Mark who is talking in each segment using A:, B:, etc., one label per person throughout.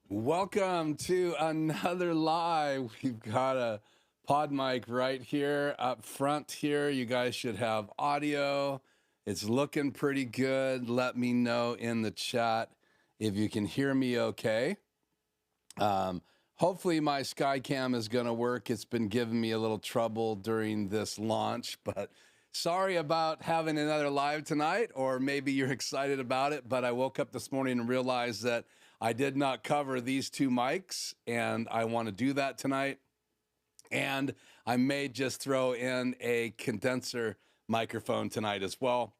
A: Welcome to another live. We've got a pod mic right here up front here. You guys should have audio. It's looking pretty good. Let me know in the chat if you can hear me okay. Hopefully my Skycam is going to work. It's been giving me a little trouble during this launch, but sorry about having another live tonight, or maybe you're excited about it, but I woke up this morning and realized that I did not cover these two mics, and I want to do that tonight. And I may just throw in a condenser microphone tonight as well.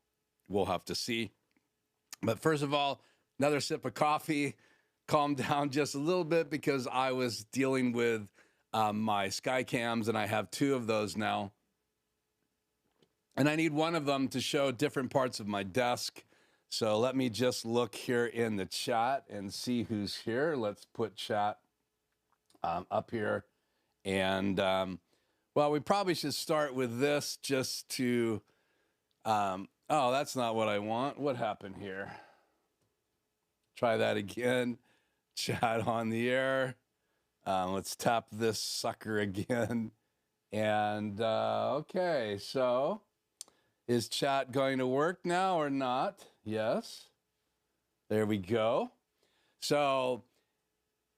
A: We'll have to see. But first of all, another sip of coffee. Calm down just a little bit because I was dealing with my Skycams, and I have two of those now. And I need one of them to show different parts of my desk. So let me just look here in the chat and see who's here. Let's put chat up here. And, well, we probably should start with this just to, oh, that's not what I want. What happened here? Try that again. Chat on the air. Let's tap this sucker again. And, okay, so is chat going to work now or not? Yes. There we go. So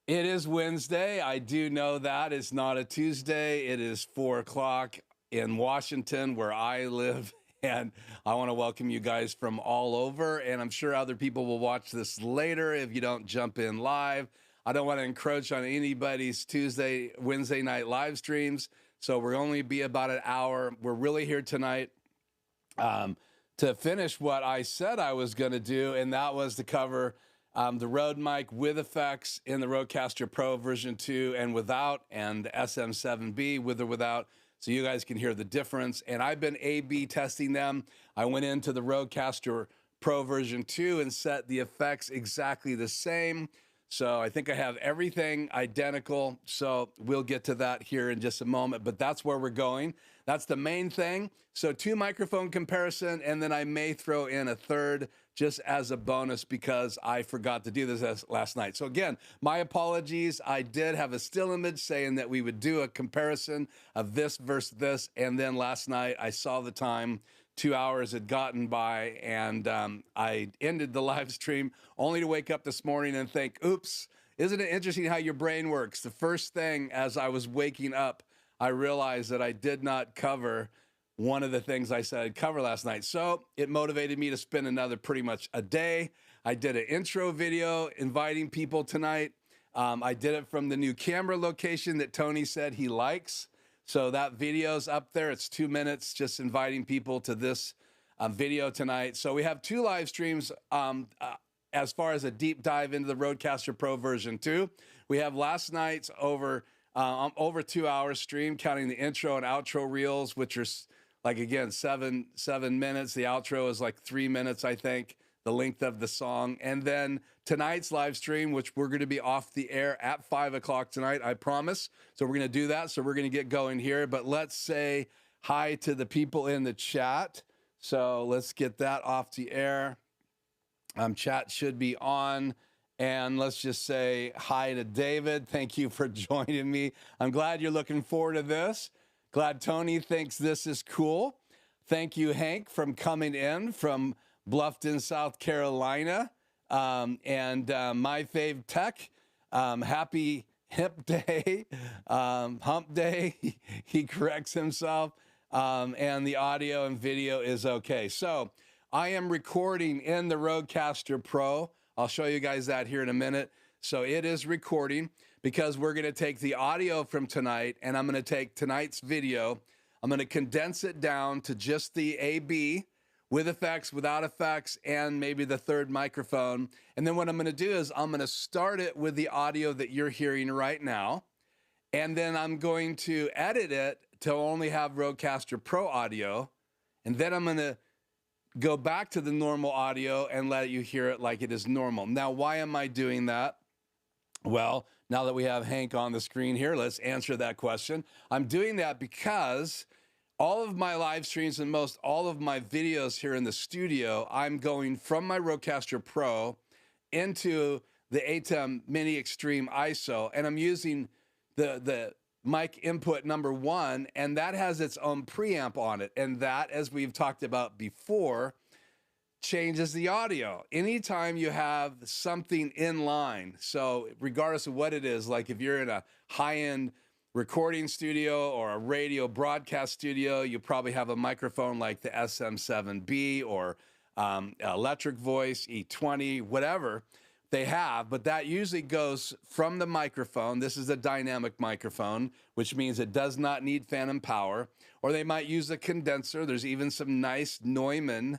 A: it is Wednesday. I do know that. It's not a Tuesday. It is 4 o'clock in Washington, where I live. And I want to welcome you guys from all over. And I'm sure other people will watch this later if you don't jump in live. I don't want to encroach on anybody's Wednesday night live streams. So we're only be about an hour. We're really here tonight to finish what I said I was going to do, and that was to cover the Rode mic with effects in the Rodecaster Pro version 2 and without, and the SM7B with or without, so you guys can hear the difference. And I've been A/B testing them. I went into the Rodecaster Pro version 2 and set the effects exactly the same. So I think I have everything identical. So we'll get to that here in just a moment, but that's where we're going. That's the main thing. So 2 microphone comparison, and then I may throw in a third just as a bonus because I forgot to do this last night. So again, my apologies. I did have a still image saying that we would do a comparison of this versus this. And then last night I saw the time, 2 hours had gotten by, and I ended the live stream only to wake up this morning and think, oops, isn't it interesting how your brain works? The first thing as I was waking up, I realized that I did not cover one of the things I said I'd cover last night. So it motivated me to spend another pretty much a day. I did an intro video inviting people tonight. I did it from the new camera location that Tony said he likes. So that video's up there. It's 2 minutes just inviting people to this video tonight. So we have 2 live streams as far as a deep dive into the Rodecaster Pro version 2. We have last night's over 2 hours stream, counting the intro and outro reels, which are like, again, seven minutes. The outro is like 3 minutes, I think, the length of the song. And then tonight's live stream, which we're going to be off the air at 5 o'clock tonight, I promise. So we're going to do that. So we're going to get going here. But let's say hi to the people in the chat. So let's get that off the air. Chat should be on. And let's just say hi to David. Thank you for joining me. I'm glad you're looking forward to this. Glad Tony thinks this is cool. Thank you, Hank, from coming in from Bluffton, South Carolina. And my fave tech, happy hip day, hump day. He corrects himself. And the audio and video is okay. So I am recording in the Rodecaster Pro. I'll show you guys that here in a minute. So it is recording because we're going to take the audio from tonight, and I'm going to take tonight's video. I'm going to condense it down to just the A/B with effects, without effects, and maybe the third microphone. And then what I'm going to do is I'm going to start it with the audio that you're hearing right now. And then I'm going to edit it to only have Rodecaster Pro audio. And then I'm going to go back to the normal audio and let you hear it like it is normal. Now, why am I doing that? Well, now that we have Hank on the screen here, let's answer that question. I'm doing that because all of my live streams and most all of my videos here in the studio, I'm going from my Rodecaster Pro into the AGTEM Mini Extreme ISO, and I'm using the mic input number 1, and that has its own preamp on it. And that, as we've talked about before, changes the audio. Anytime you have something in line, so regardless of what it is, like if you're in a high-end recording studio or a radio broadcast studio, you probably have a microphone like the SM7B or electric voice, E20, whatever they have, but that usually goes from the microphone. This is a dynamic microphone, which means it does not need phantom power, or they might use a condenser. There's even some nice Neumann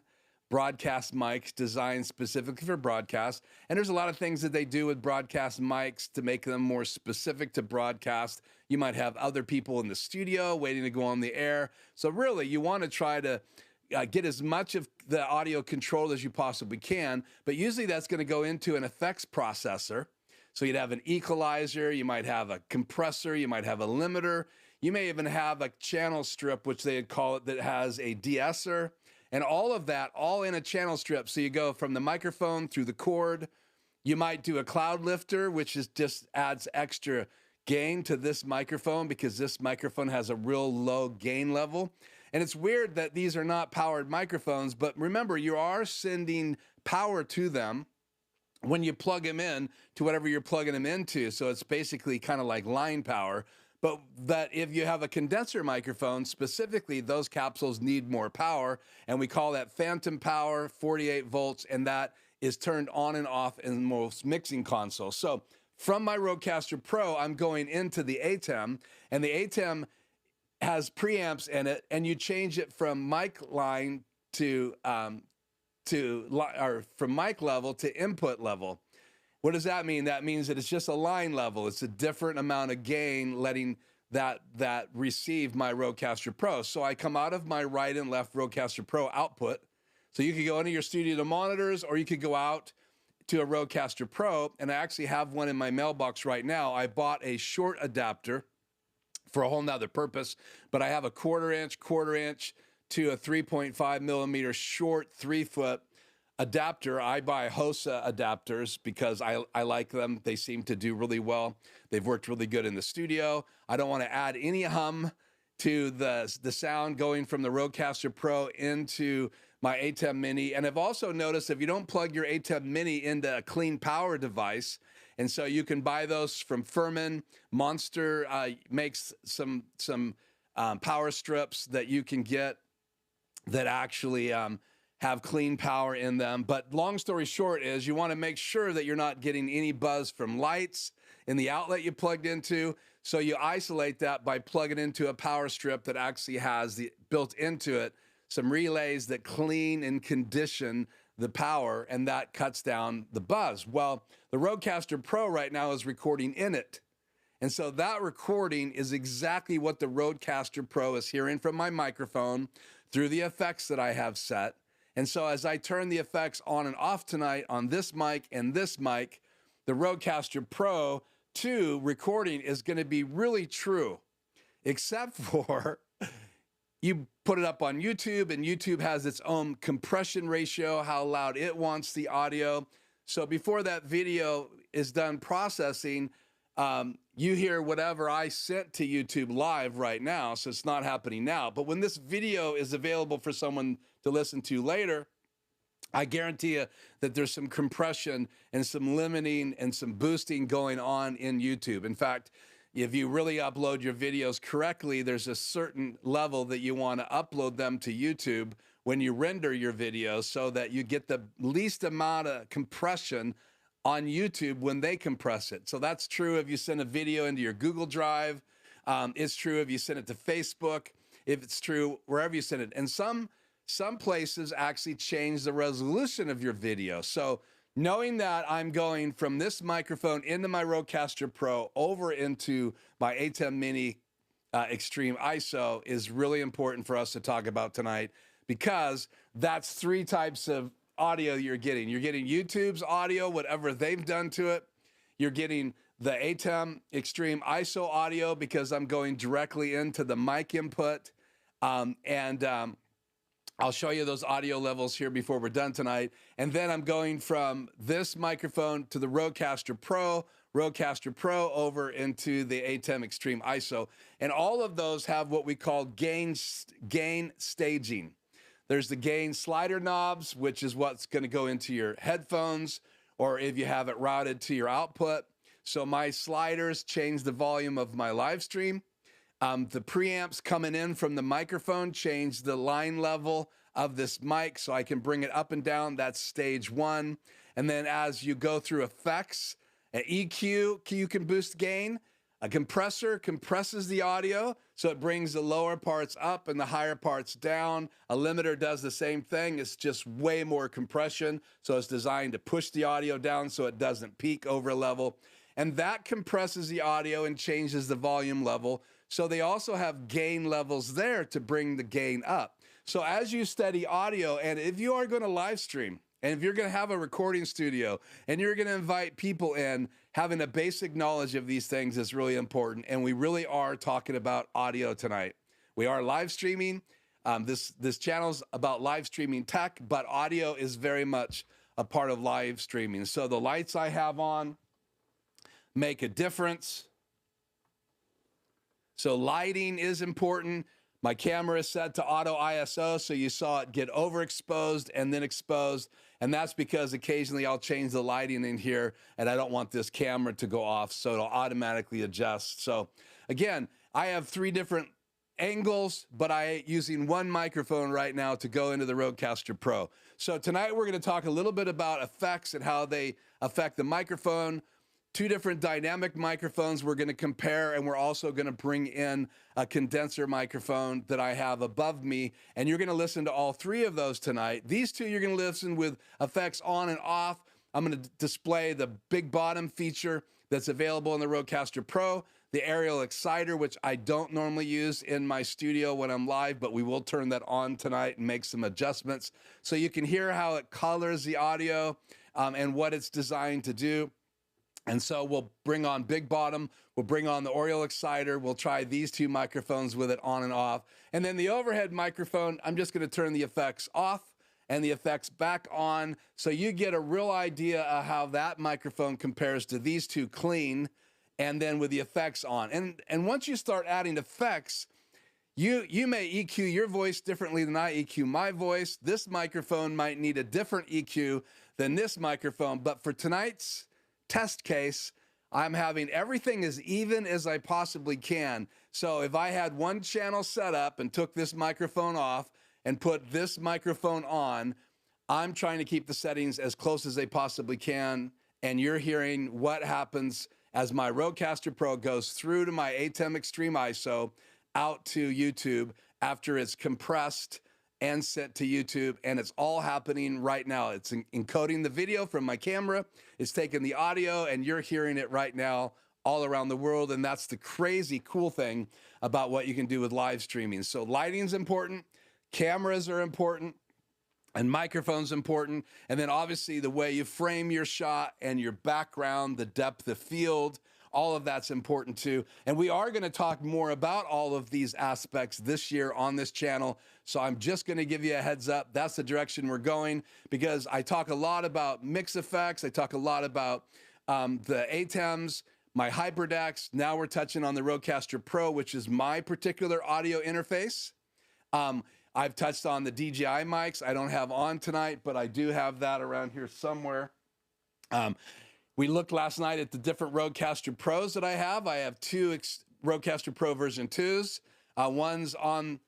A: broadcast mics designed specifically for broadcast. And there's a lot of things that they do with broadcast mics to make them more specific to broadcast. You might have other people in the studio waiting to go on the air. So really, you want to try to get as much of the audio controlled as you possibly can, but usually that's going to go into an effects processor. So you'd have an equalizer, you might have a compressor, you might have a limiter, you may even have a channel strip, which they'd call it, that has a de-esser, and all of that, all in a channel strip. So you go from the microphone through the cord. You might do a cloud lifter, which is just adds extra gain to this microphone because this microphone has a real low gain level. And it's weird that these are not powered microphones, but remember, you are sending power to them when you plug them in to whatever you're plugging them into. So it's basically kind of like line power. But that if you have a condenser microphone, specifically, those capsules need more power, and we call that phantom power, 48 volts, and that is turned on and off in most mixing consoles. So from my Rodecaster Pro, I'm going into the AGTEM, and the AGTEM has preamps in it, and you change it from mic line or from mic level to input level. What does that mean? That means that it's just a line level. It's a different amount of gain letting that receive my Rodecaster Pro. So I come out of my right and left Rodecaster Pro output. So you could go into your studio to monitors, or you could go out to a Rodecaster Pro, and I actually have one in my mailbox right now. I bought a short adapter for a whole nother purpose, but I have a quarter inch to a 3.5 millimeter short 3-foot adapter. I buy Hosa adapters because I like them. They seem to do really well. They've worked really good in the studio. I don't want to add any hum to the sound going from the Rodecaster Pro into my AGTEM Mini. And I've also noticed if you don't plug your AGTEM Mini into a clean power device, and so you can buy those from Furman. Monster makes some power strips that you can get that actually have clean power in them. But long story short is you want to make sure that you're not getting any buzz from lights in the outlet you plugged into. So you isolate that by plugging into a power strip that actually has built into it some relays that clean and condition the power, and that cuts down the buzz. Well, the Rodecaster Pro right now is recording in it. And so that recording is exactly what the Rodecaster Pro is hearing from my microphone through the effects that I have set. And so as I turn the effects on and off tonight on this mic and this mic, the Rodecaster Pro II recording is going to be really true, except for you put it up on YouTube, and YouTube has its own compression ratio, how loud it wants the audio. So before that video is done processing, you hear whatever I sent to YouTube live right now, so it's not happening now. But when this video is available for someone to listen to later, I guarantee you that there's some compression and some limiting and some boosting going on in YouTube. In fact, if you really upload your videos correctly, there's a certain level that you want to upload them to YouTube when you render your videos so that you get the least amount of compression on YouTube when they compress it. So that's true if you send a video into your Google Drive. It's true if you send it to Facebook. If it's true wherever you send it. And some places actually change the resolution of your video. So knowing that I'm going from this microphone into my Rodecaster Pro over into my AGTEM Mini Extreme ISO is really important for us to talk about tonight, because that's 3 types of audio you're getting. You're getting YouTube's audio, whatever they've done to it. You're getting the AGTEM Extreme ISO audio because I'm going directly into the mic input. I'll show you those audio levels here before we're done tonight. And then I'm going from this microphone to the Rodecaster Pro over into the AGTEM Extreme ISO. And all of those have what we call gain staging. There's the gain slider knobs, which is what's going to go into your headphones, or if you have it routed to your output. So my sliders change the volume of my live stream. The preamps coming in from the microphone change the line level of this mic so I can bring it up and down. That's stage one. And then as you go through effects, an EQ, you can boost gain. A compressor compresses the audio, so it brings the lower parts up and the higher parts down. A limiter does the same thing. It's just way more compression, so it's designed to push the audio down so it doesn't peak over a level. And that compresses the audio and changes the volume level. So they also have gain levels there to bring the gain up. So as you study audio, and if you are going to live stream, and if you're going to have a recording studio, and you're going to invite people in, having a basic knowledge of these things is really important. And we really are talking about audio tonight. We are live streaming. This channel's about live streaming tech, but audio is very much a part of live streaming. So the lights I have on make a difference. So lighting is important. My camera is set to auto ISO, so you saw it get overexposed and then exposed. And that's because occasionally I'll change the lighting in here and I don't want this camera to go off, so it'll automatically adjust. So again, I have 3 different angles, but I'm using one microphone right now to go into the Rodecaster Pro. So tonight we're going to talk a little bit about effects and how they affect the microphone. 2 different dynamic microphones we're going to compare, and we're also going to bring in a condenser microphone that I have above me, and you're going to listen to all 3 of those tonight. These 2 you're going to listen with effects on and off. I'm going to display the big bottom feature that's available in the Rodecaster Pro, the Aural Exciter, which I don't normally use in my studio when I'm live, but we will turn that on tonight and make some adjustments so you can hear how it colors the audio and what it's designed to do. And so we'll bring on big bottom, we'll bring on the Aural Exciter, we'll try these 2 microphones with it on and off. And then the overhead microphone, I'm just going to turn the effects off and the effects back on so you get a real idea of how that microphone compares to these 2 clean and then with the effects on. And once you start adding effects, you may EQ your voice differently than I EQ my voice. This microphone might need a different EQ than this microphone, but for tonight's test case, I'm having everything as even as I possibly can. So if I had one channel set up and took this microphone off and put this microphone on, I'm trying to keep the settings as close as they possibly can. And you're hearing what happens as my Rodecaster Pro goes through to my AGTEM Extreme ISO out to YouTube after it's compressed and sent to YouTube, and it's all happening right now. It's encoding the video from my camera, it's taking the audio, and you're hearing it right now all around the world, and that's the crazy cool thing about what you can do with live streaming. So lighting's important, cameras are important, and microphone's important, and then obviously the way you frame your shot and your background, the depth of field, all of that's important too. And we are going to talk more about all of these aspects this year on this channel. So I'm just going to give you a heads up. That's the direction we're going, because I talk a lot about mix effects. I talk a lot about the AGTEMs, my HyperDecks. Now we're touching on the Rodecaster Pro, which is my particular audio interface. I've touched on the DJI mics. I don't have on tonight, but I do have that around here somewhere. We looked last night at the different Rodecaster Pros that I have. I have 2 Rodecaster Pro version 2s. One's on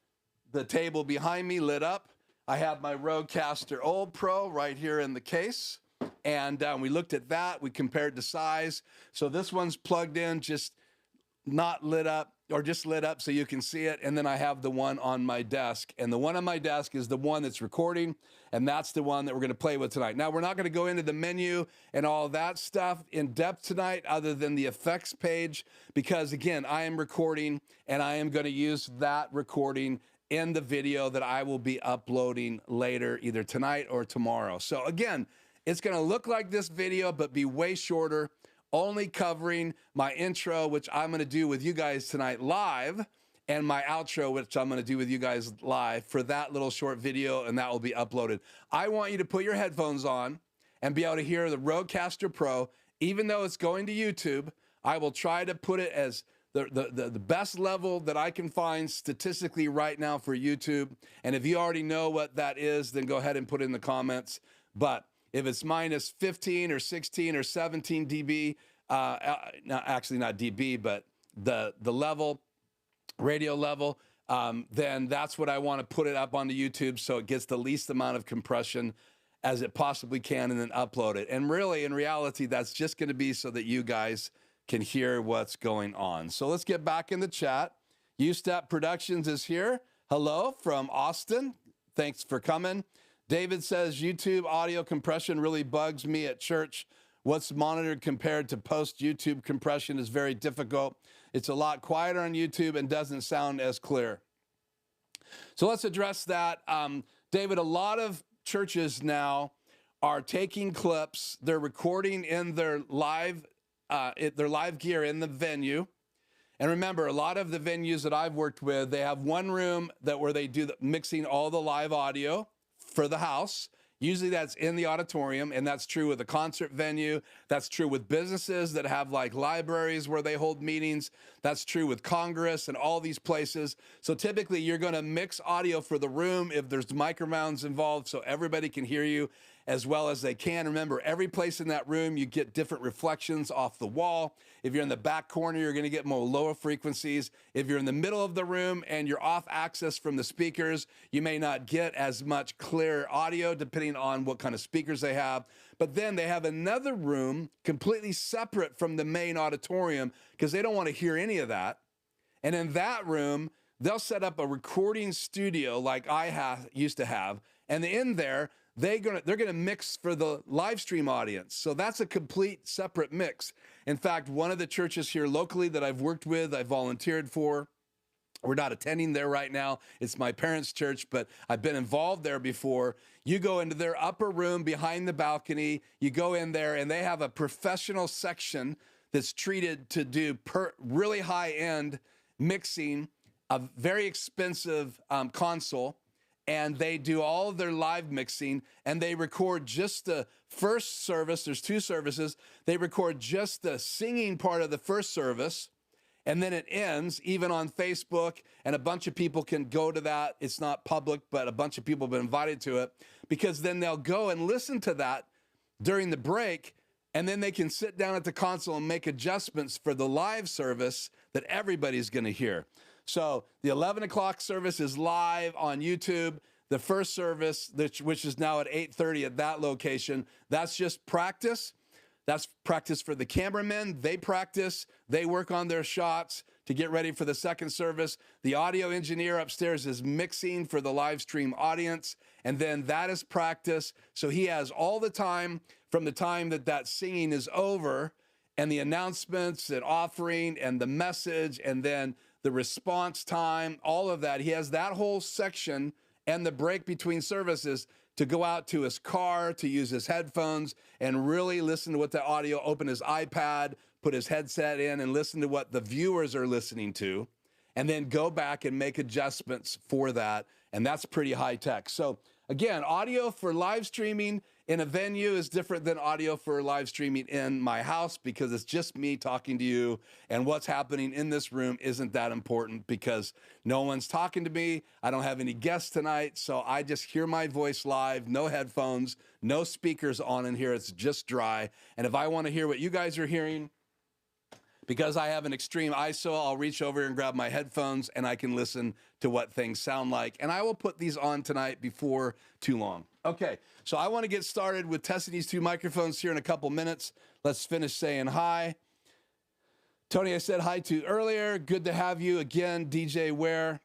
A: the table behind me, lit up. I have my Rodecaster Old Pro right here in the case. And we looked at that. We compared the size. So this one's plugged in, just not lit up, or just lit up so you can see it. And then I have the one on my desk. And the one on my desk is the one that's recording. And that's the one that we're going to play with tonight. Now, we're not going to go into the menu and all that stuff in depth tonight, other than the effects page, because again, I am recording and I am going to use that recording in the video that I will be uploading later, either tonight or tomorrow. So again, it's going to look like this video, but be way shorter, only covering my intro, which I'm going to do with you guys tonight live. and my outro, which I'm going to do with you guys live for that little short video, and that will be uploaded. I want you to put your headphones on and be able to hear the Rodecaster Pro. Even though it's going to YouTube, I will try to put it as the best level that I can find statistically right now for YouTube. And if you already know what that is, then go ahead and put it in the comments. But if it's minus 15 or 16 or 17 dB, actually not dB, but the level, radio level, then that's what I want to put it up onto YouTube so it gets the least amount of compression as it possibly can, and then upload it. And really, in reality, that's just going to be so that you guys can hear what's going on. So let's get back in the chat. UStep Productions is here. Hello from Austin. Thanks for coming. David says, YouTube audio compression really bugs me at church. What's monitored compared to post-YouTube compression is very difficult. It's a lot quieter on YouTube and doesn't sound as clear. So let's address that. David, a lot of churches now are taking clips. They're recording in their live gear in the venue. And remember, a lot of the venues that I've worked with, they have one room where they do mixing all the live audio for the house. Usually that's in the auditorium, and that's true with a concert venue. That's true with businesses that have like libraries where they hold meetings. That's true with Congress and all these places. So typically you're going to mix audio for the room if there's microphones involved so everybody can hear you as well as they can. Remember, every place in that room, you get different reflections off the wall. If you're in the back corner, you're going to get more lower frequencies. If you're in the middle of the room and you're off access from the speakers, you may not get as much clear audio depending on what kind of speakers they have. But then they have another room completely separate from the main auditorium because they don't want to hear any of that. And in that room, they'll set up a recording studio like I used to have. And in there, they're gonna mix for the live stream audience. So that's a complete separate mix. In fact, one of the churches here locally that I've worked with, I volunteered for, we're not attending there right now. It's my parents' church, but I've been involved there before. You go into their upper room behind the balcony, you go in there and they have a professional section that's treated to do really high-end mixing, a very expensive console. And they do all of their live mixing, and they record just the first service. There's two services. They record just the singing part of the first service, and then it ends, even on Facebook, and a bunch of people can go to that. It's not public, but a bunch of people have been invited to it, because then they'll go and listen to that during the break, and then they can sit down at the console and make adjustments for the live service that everybody's going to hear. So the 11 o'clock service is live on YouTube. The first service, which is now at 8:30 at that location, that's just practice. That's practice for the cameramen. They practice. They work on their shots to get ready for the second service. The audio engineer upstairs is mixing for the live stream audience. And then that is practice. So he has all the time from the time that singing is over and the announcements and offering and the message and then the response time, all of that. He has that whole section and the break between services to go out to his car, to use his headphones and really listen to what the audio, open his iPad, put his headset in and listen to what the viewers are listening to, and then go back and make adjustments for that. And that's pretty high tech. So again, audio for live streaming in a venue is different than audio for live streaming in my house because it's just me talking to you, and what's happening in this room isn't that important because no one's talking to me. I don't have any guests tonight, so I just hear my voice live, no headphones, no speakers on in here. It's just dry. And if I want to hear what you guys are hearing, because I have an extreme ISO, I'll reach over and grab my headphones and I can listen to what things sound like. And I will put these on tonight before too long. Okay, so I want to get started with testing these two microphones here in a couple minutes. Let's finish saying hi. Tony, I said hi to earlier. Good to have you again, DJ Ware.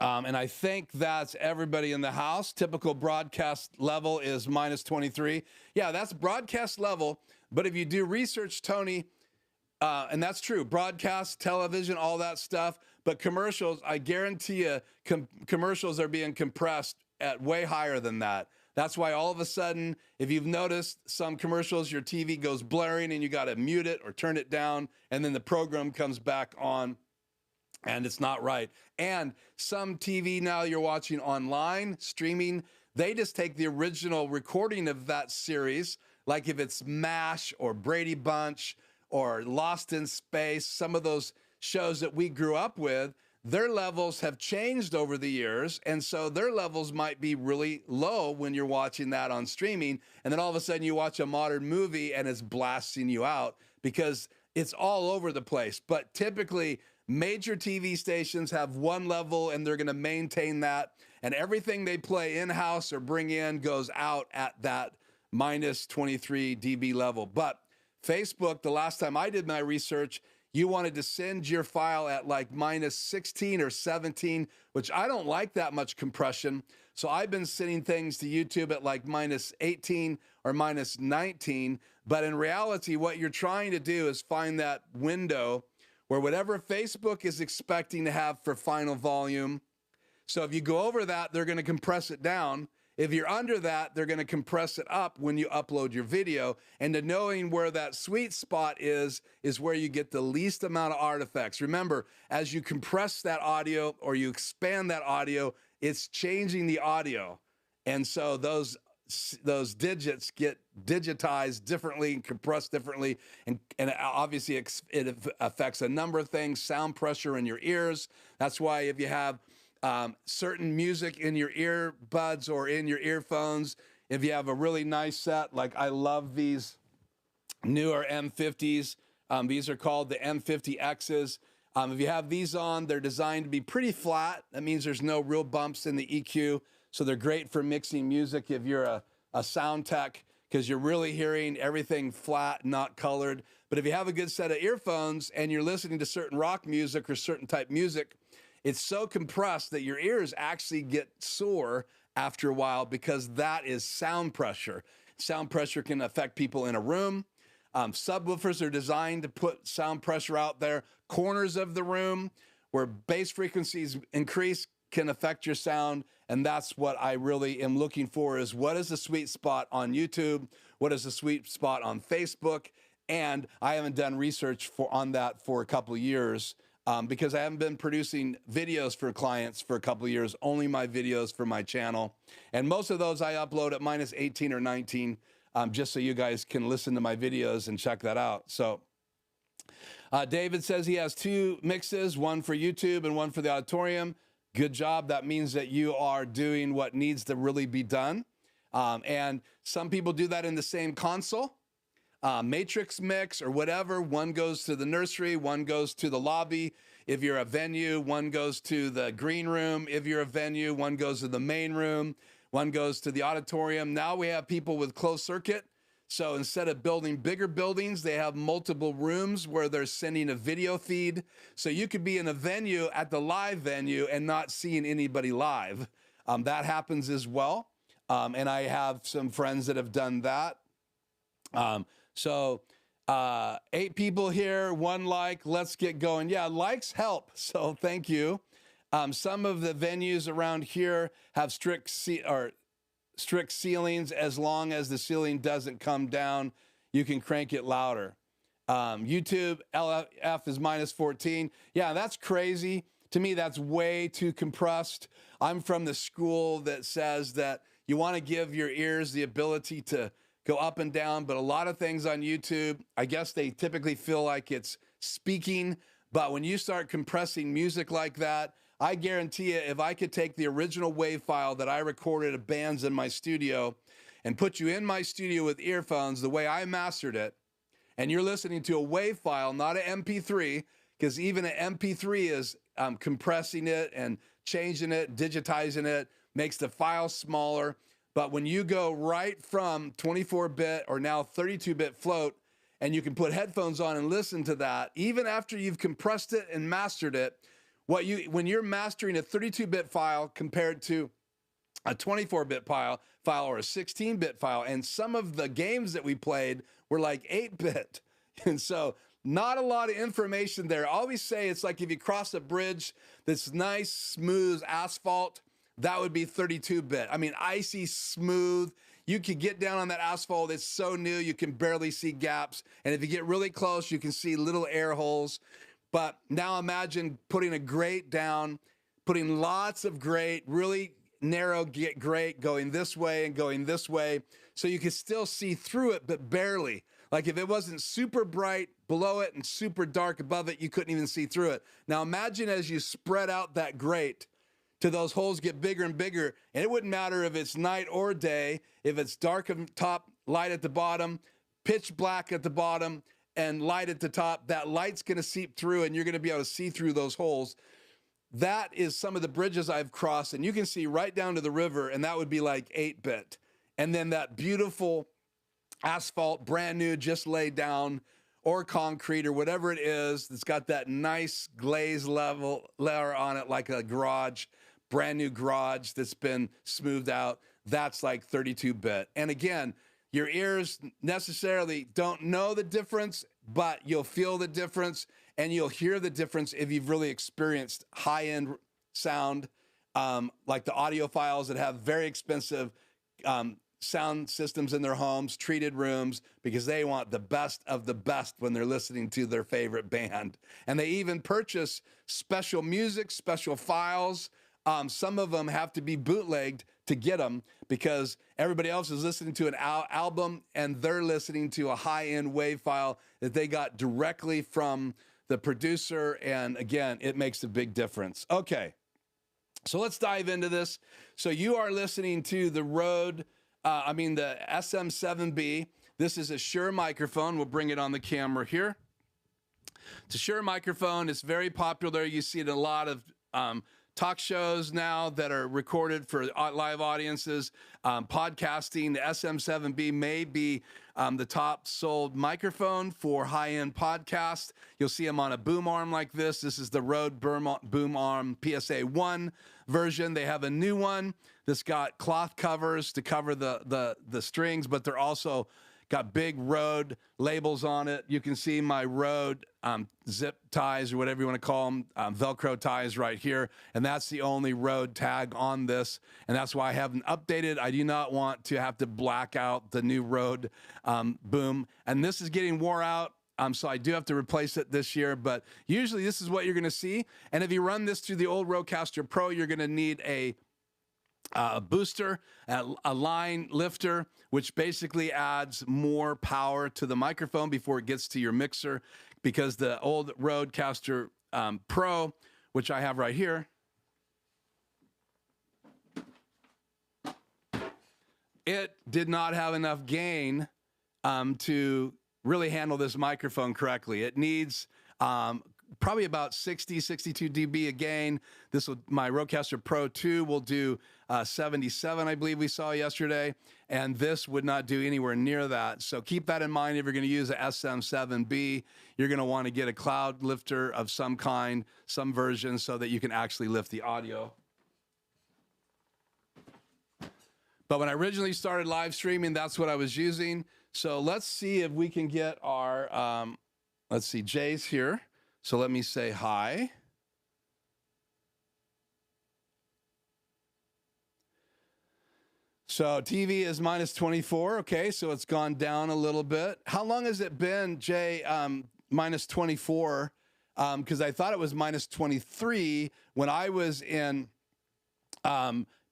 A: And I think that's everybody in the house. Typical broadcast level is minus 23. Yeah, that's broadcast level. But if you do research, Tony, and that's true, broadcast, television, all that stuff. But commercials, I guarantee you, commercials are being compressed at way higher than that. That's why all of a sudden, if you've noticed some commercials, your TV goes blaring and you got to mute it or turn it down, and then the program comes back on. and it's not right. And some TV now you're watching online, streaming, they just take the original recording of that series, like if it's MASH or Brady Bunch or Lost in Space, some of those shows that we grew up with, their levels have changed over the years. And so their levels might be really low when you're watching that on streaming. And then all of a sudden you watch a modern movie and it's blasting you out because it's all over the place. But typically, major TV stations have one level and they're going to maintain that. And everything they play in-house or bring in goes out at that minus 23 dB level. But Facebook, the last time I did my research, you wanted to send your file at like minus 16 or 17, which I don't like that much compression. So I've been sending things to YouTube at like minus 18 or minus 19. But in reality, what you're trying to do is find that window where whatever Facebook is expecting to have for final volume. So if you go over that, they're going to compress it down. If you're under that, they're going to compress it up when you upload your video. And to knowing where that sweet spot is where you get the least amount of artifacts. Remember, as you compress that audio or you expand that audio, it's changing the audio. And so those digits get digitized differently and compressed differently. And obviously it affects a number of things, sound pressure in your ears. That's why if you have certain music in your earbuds or in your earphones, if you have a really nice set, like I love these newer M50s. These are called the M50Xs. If you have these on, they're designed to be pretty flat. That means there's no real bumps in the EQ. So they're great for mixing music if you're a sound tech, because you're really hearing everything flat, not colored. But if you have a good set of earphones and you're listening to certain rock music or certain type music, it's so compressed that your ears actually get sore after a while because that is sound pressure. Sound pressure can affect people in a room. Subwoofers are designed to put sound pressure out there. Corners of the room where bass frequencies increase can affect your sound. And that's what I really am looking for is what is the sweet spot on YouTube? What is the sweet spot on Facebook? And I haven't done research on that for a couple of years. Because I haven't been producing videos for clients for a couple of years, only my videos for my channel. And most of those I upload at minus 18 or 19, just so you guys can listen to my videos and check that out. So David says he has 2 mixes, one for YouTube and one for the auditorium. Good job. That means that you are doing what needs to really be done. And some people do that in the same console. Matrix mix or whatever. One goes to the nursery, one goes to the lobby. If you're a venue, one goes to the green room. If you're a venue, one goes to the main room, one goes to the auditorium. Now we have people with closed circuit. So instead of building bigger buildings, they have multiple rooms where they're sending a video feed. So you could be in a venue at the live venue and not seeing anybody live. That happens as well. And I have some friends that have done that. So 8 people here, 1 like, let's get going. Yeah, likes help, so thank you. Some of the venues around here have strict ceilings. As long as the ceiling doesn't come down, you can crank it louder. YouTube LF is minus 14. Yeah, that's crazy. To me, that's way too compressed. I'm from the school that says that you want to give your ears the ability to go up and down, but a lot of things on YouTube, I guess they typically feel like it's speaking, but when you start compressing music like that, I guarantee you, if I could take the original WAV file that I recorded of bands in my studio and put you in my studio with earphones the way I mastered it, and you're listening to a WAV file, not an MP3, because even an MP3 is compressing it and changing it, digitizing it, makes the file smaller. But when you go right from 24-bit or now 32-bit float, and you can put headphones on and listen to that, even after you've compressed it and mastered it, when you're mastering a 32-bit file compared to a 24-bit file or a 16-bit file, and some of the games that we played were like 8-bit. And so not a lot of information there. I always say it's like if you cross a bridge that's nice, smooth asphalt, that would be 32-bit. I mean, icy smooth. You can get down on that asphalt. It's so new, you can barely see gaps. And if you get really close, you can see little air holes. But now imagine putting a grate down, putting lots of grate, really narrow grate going this way and going this way, so you can still see through it, but barely. Like if it wasn't super bright below it and super dark above it, you couldn't even see through it. Now imagine as you spread out that grate to those holes get bigger and bigger, and it wouldn't matter if it's night or day, if it's dark at the top, light at the bottom, pitch black at the bottom, and light at the top, that light's gonna seep through and you're gonna be able to see through those holes. That is some of the bridges I've crossed, and you can see right down to the river, and that would be like 8-bit. And then that beautiful asphalt, brand new, just laid down, or concrete, or whatever it is, that's got that nice glaze layer on it, like a garage, brand new garage that's been smoothed out. That's like 32-bit. And again, your ears necessarily don't know the difference, but you'll feel the difference, and you'll hear the difference if you've really experienced high-end sound, like the audiophiles that have very expensive sound systems in their homes, treated rooms, because they want the best of the best when they're listening to their favorite band. And they even purchase special music, special files. Some of them have to be bootlegged to get them because everybody else is listening to an album and they're listening to a high-end WAV file that they got directly from the producer. And again, it makes a big difference. Okay, so let's dive into this. So you are listening to the Rode, the SM7B. This is a Shure microphone. We'll bring it on the camera here. It's a Shure microphone. It's very popular. You see it in a lot of talk shows now that are recorded for live audiences, podcasting. The SM7B may be the top sold microphone for high-end podcasts. You'll see them on a boom arm like this. This is the Rode boom arm PSA 1 version. They have a new one that's got cloth covers to cover the strings, but they're also got big Rode labels on it. You can see my Rode zip ties, or whatever you want to call them, Velcro ties right here. And that's the only Rode tag on this. And that's why I haven't updated. I do not want to have to black out the new Rode boom. And this is getting wore out. So I do have to replace it this year, but usually this is what you're going to see. And if you run this through the old Rodecaster Pro, you're going to need a booster, a line lifter, which basically adds more power to the microphone before it gets to your mixer, because the old Rodecaster Pro, which I have right here, it did not have enough gain to really handle this microphone correctly. It needs probably about 60, 62 dB a gain. My Rodecaster Pro II will do 77, I believe we saw yesterday, and this would not do anywhere near that. So keep that in mind. If you're going to use a SM7B, you're going to want to get a cloud lifter of some kind, some version, so that you can actually lift the audio. But when I originally started live streaming, that's what I was using. So let's see if we can get our, let's see, Jay's here. So let me say hi. So TV is minus 24. Okay, so it's gone down a little bit. How long has it been, Jay, minus 24? Because I thought it was minus 23 when I was in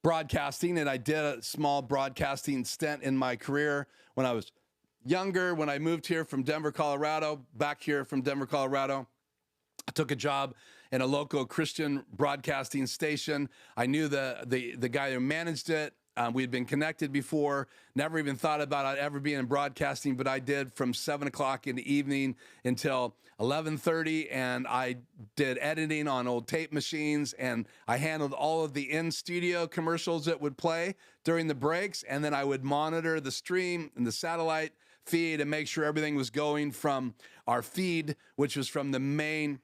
A: broadcasting, and I did a small broadcasting stint in my career when I was younger. When I moved here from Denver, Colorado, back here from Denver, Colorado, I took a job in a local Christian broadcasting station. I knew the guy who managed it. We'd been connected before, never even thought about it ever being in broadcasting, but I did from 7 o'clock in the evening until 11:30, and I did editing on old tape machines, and I handled all of the in-studio commercials that would play during the breaks, and then I would monitor the stream and the satellite feed and make sure everything was going from our feed, which was from the main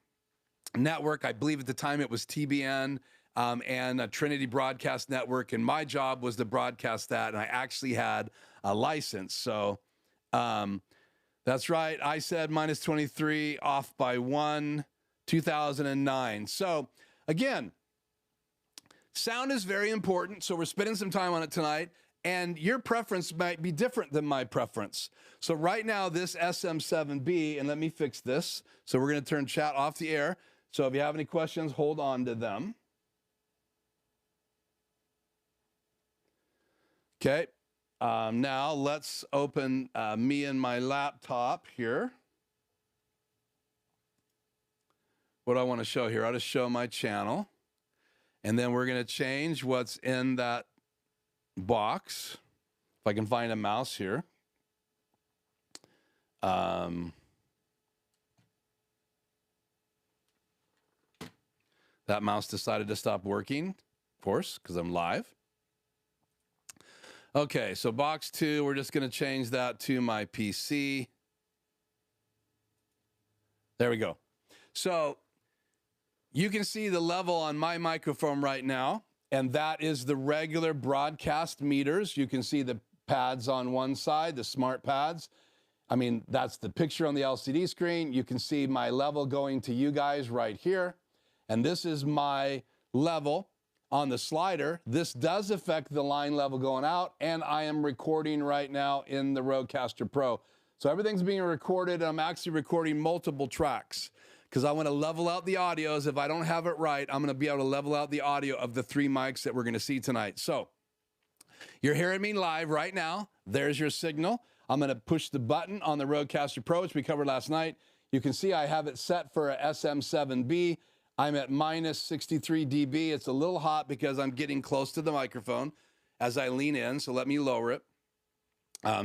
A: network. I believe at the time it was TBN, and a Trinity Broadcast Network, and my job was to broadcast that, and I actually had a license. So that's right. I said minus 23, off by 1, 2009. So again, sound is very important, so we're spending some time on it tonight. And your preference might be different than my preference. So right now, this SM7B, and let me fix this. So we're going to turn chat off the air. So if you have any questions, hold on to them. Okay. Now let's open me and my laptop here. What do I want to show here? I'll just show my channel. And then we're going to change what's in that box. If I can find a mouse here. That mouse decided to stop working, of course, because I'm live. Okay, so box 2, we're just going to change that to my PC. There we go. So you can see the level on my microphone right now, and that is the regular broadcast meters. You can see the pads on one side, the smart pads. I mean, that's the picture on the LCD screen. You can see my level going to you guys right here. And this is my level on the slider. This does affect the line level going out, and I am recording right now in the Rodecaster Pro. So everything's being recorded. I'm actually recording multiple tracks because I want to level out the audios. If I don't have it right, I'm going to be able to level out the audio of the 3 mics that we're going to see tonight. So you're hearing me live right now. There's your signal. I'm going to push the button on the Rodecaster Pro, which we covered last night. You can see I have it set for a SM7B. I'm at minus 63 dB. It's a little hot because I'm getting close to the microphone as I lean in, so let me lower it.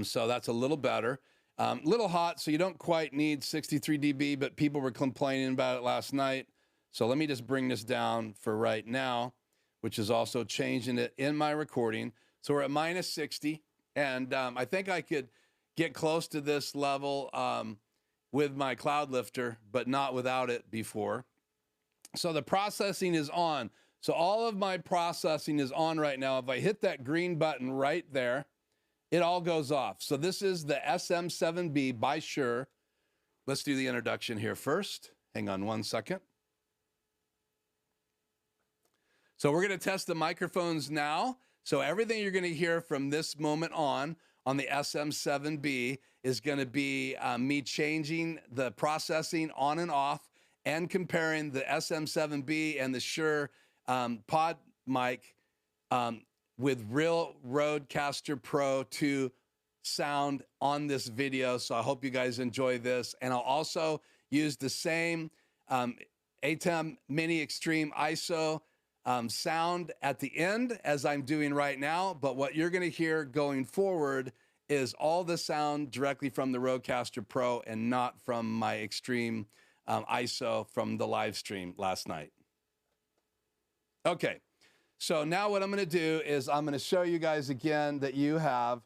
A: So that's a little better. Little hot, so you don't quite need 63 dB, but people were complaining about it last night. So let me just bring this down for right now, which is also changing it in my recording. So we're at minus 60, and I think I could get close to this level with my cloud lifter, but not without it before. So the processing is on. So all of my processing is on right now. If I hit that green button right there, it all goes off. So this is the SM7B by Shure. Let's do the introduction here first. Hang on one second. So we're going to test the microphones now. So everything you're going to hear from this moment on the SM7B is going to be me changing the processing on and off and comparing the SM7B and the Shure Podmic with real Rodecaster Pro II sound on this video. So I hope you guys enjoy this. And I'll also use the same AGTEM Mini Extreme ISO sound at the end as I'm doing right now. But what you're going to hear going forward is all the sound directly from the Rodecaster Pro and not from my Extreme ISO from the live stream last night. Okay, so now what I'm going to do is I'm going to show you guys again that you have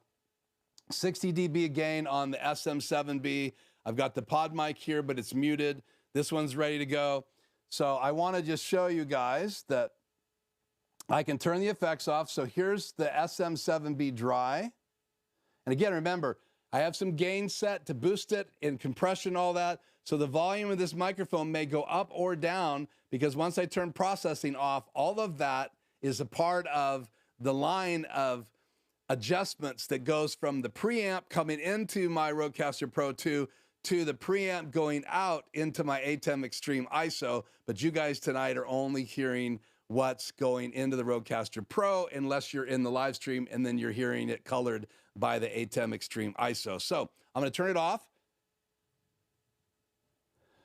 A: 60 dB gain on the SM7B. I've got the Podmic here, but it's muted. This one's ready to go. So I want to just show you guys that I can turn the effects off. So here's the SM7B dry. And again, remember, I have some gain set to boost it in compression, all that. So the volume of this microphone may go up or down because once I turn processing off, all of that is a part of the line of adjustments that goes from the preamp coming into my Rodecaster Pro II to the preamp going out into my AGTEM Extreme ISO. But you guys tonight are only hearing what's going into the Rodecaster Pro unless you're in the live stream, and then you're hearing it colored by the AGTEM Extreme ISO. So I'm going to turn it off.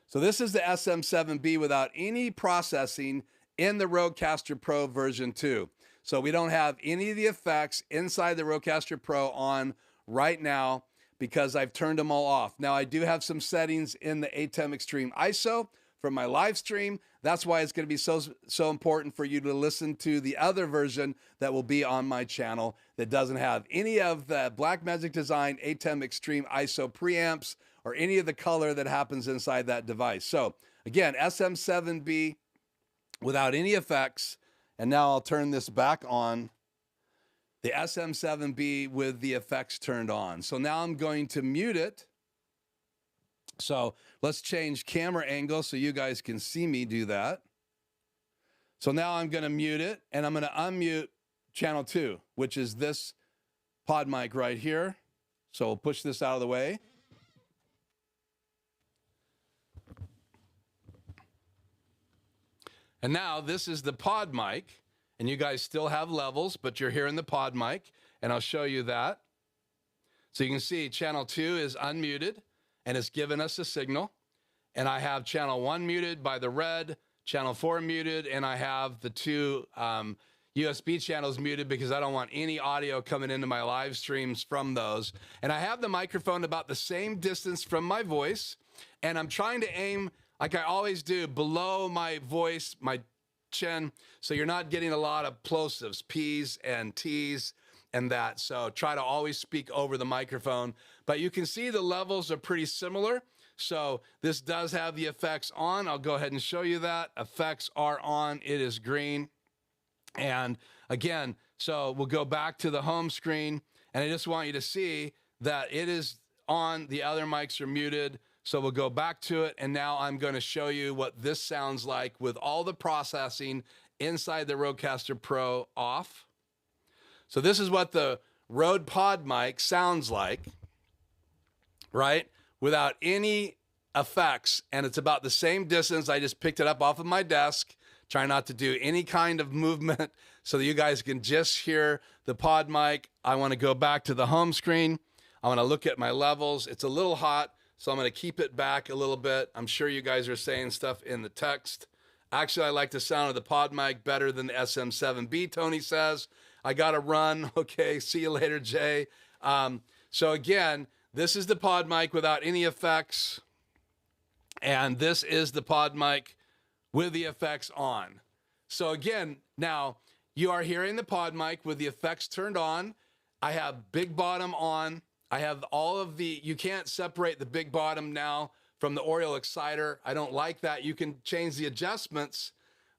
A: So this is the SM7B without any processing in the Rodecaster Pro version 2. So we don't have any of the effects inside the Rodecaster Pro on right now because I've turned them all off. Now I do have some settings in the AGTEM Extreme ISO from my live stream. That's why it's going to be so important for you to listen to the other version that will be on my channel that doesn't have any of the Blackmagic Design AGTEM Extreme ISO preamps or any of the color that happens inside that device. So again, SM7B without any effects. And now I'll turn this back on, the SM7B with the effects turned on. So now I'm going to mute it. So let's change camera angle so you guys can see me do that. So now I'm going to mute it, and I'm going to unmute channel 2, which is this Podmic right here. So we'll push this out of the way. And now this is the Podmic, and you guys still have levels, but you're hearing the Podmic, and I'll show you that. So you can see channel 2 is unmuted, and it's giving us a signal. And I have channel 1 muted by the red, channel 4 muted, and I have the 2 USB channels muted because I don't want any audio coming into my live streams from those. And I have the microphone about the same distance from my voice, and I'm trying to aim, like I always do, below my voice, my chin, so you're not getting a lot of plosives, P's and T's and that. So try to always speak over the microphone. But you can see the levels are pretty similar. So this does have the effects on. I'll go ahead and show you that. Effects are on. It is green. And again, so we'll go back to the home screen, and I just want you to see that it is on. The other mics are muted. So we'll go back to it, and now I'm going to show you what this sounds like with all the processing inside the Rodecaster Pro off. So this is what the Rode Podmic sounds like, right? Without any effects, and it's about the same distance. I just picked it up off of my desk, trying not to do any kind of movement so that you guys can just hear the Podmic. I want to go back to the home screen. I want to look at my levels. It's a little hot, so I'm going to keep it back a little bit. I'm sure you guys are saying stuff in the text. Actually, I like the sound of the Podmic better than the SM7B, Tony says. I got to run. Okay, see you later, Jay. So again, this is the Podmic without any effects, and this is the Podmic with the effects on. So again, now you are hearing the Podmic with the effects turned on. I have big bottom on. I have all of the, you can't separate the big bottom now from the Aural Exciter. I don't like that. You can change the adjustments,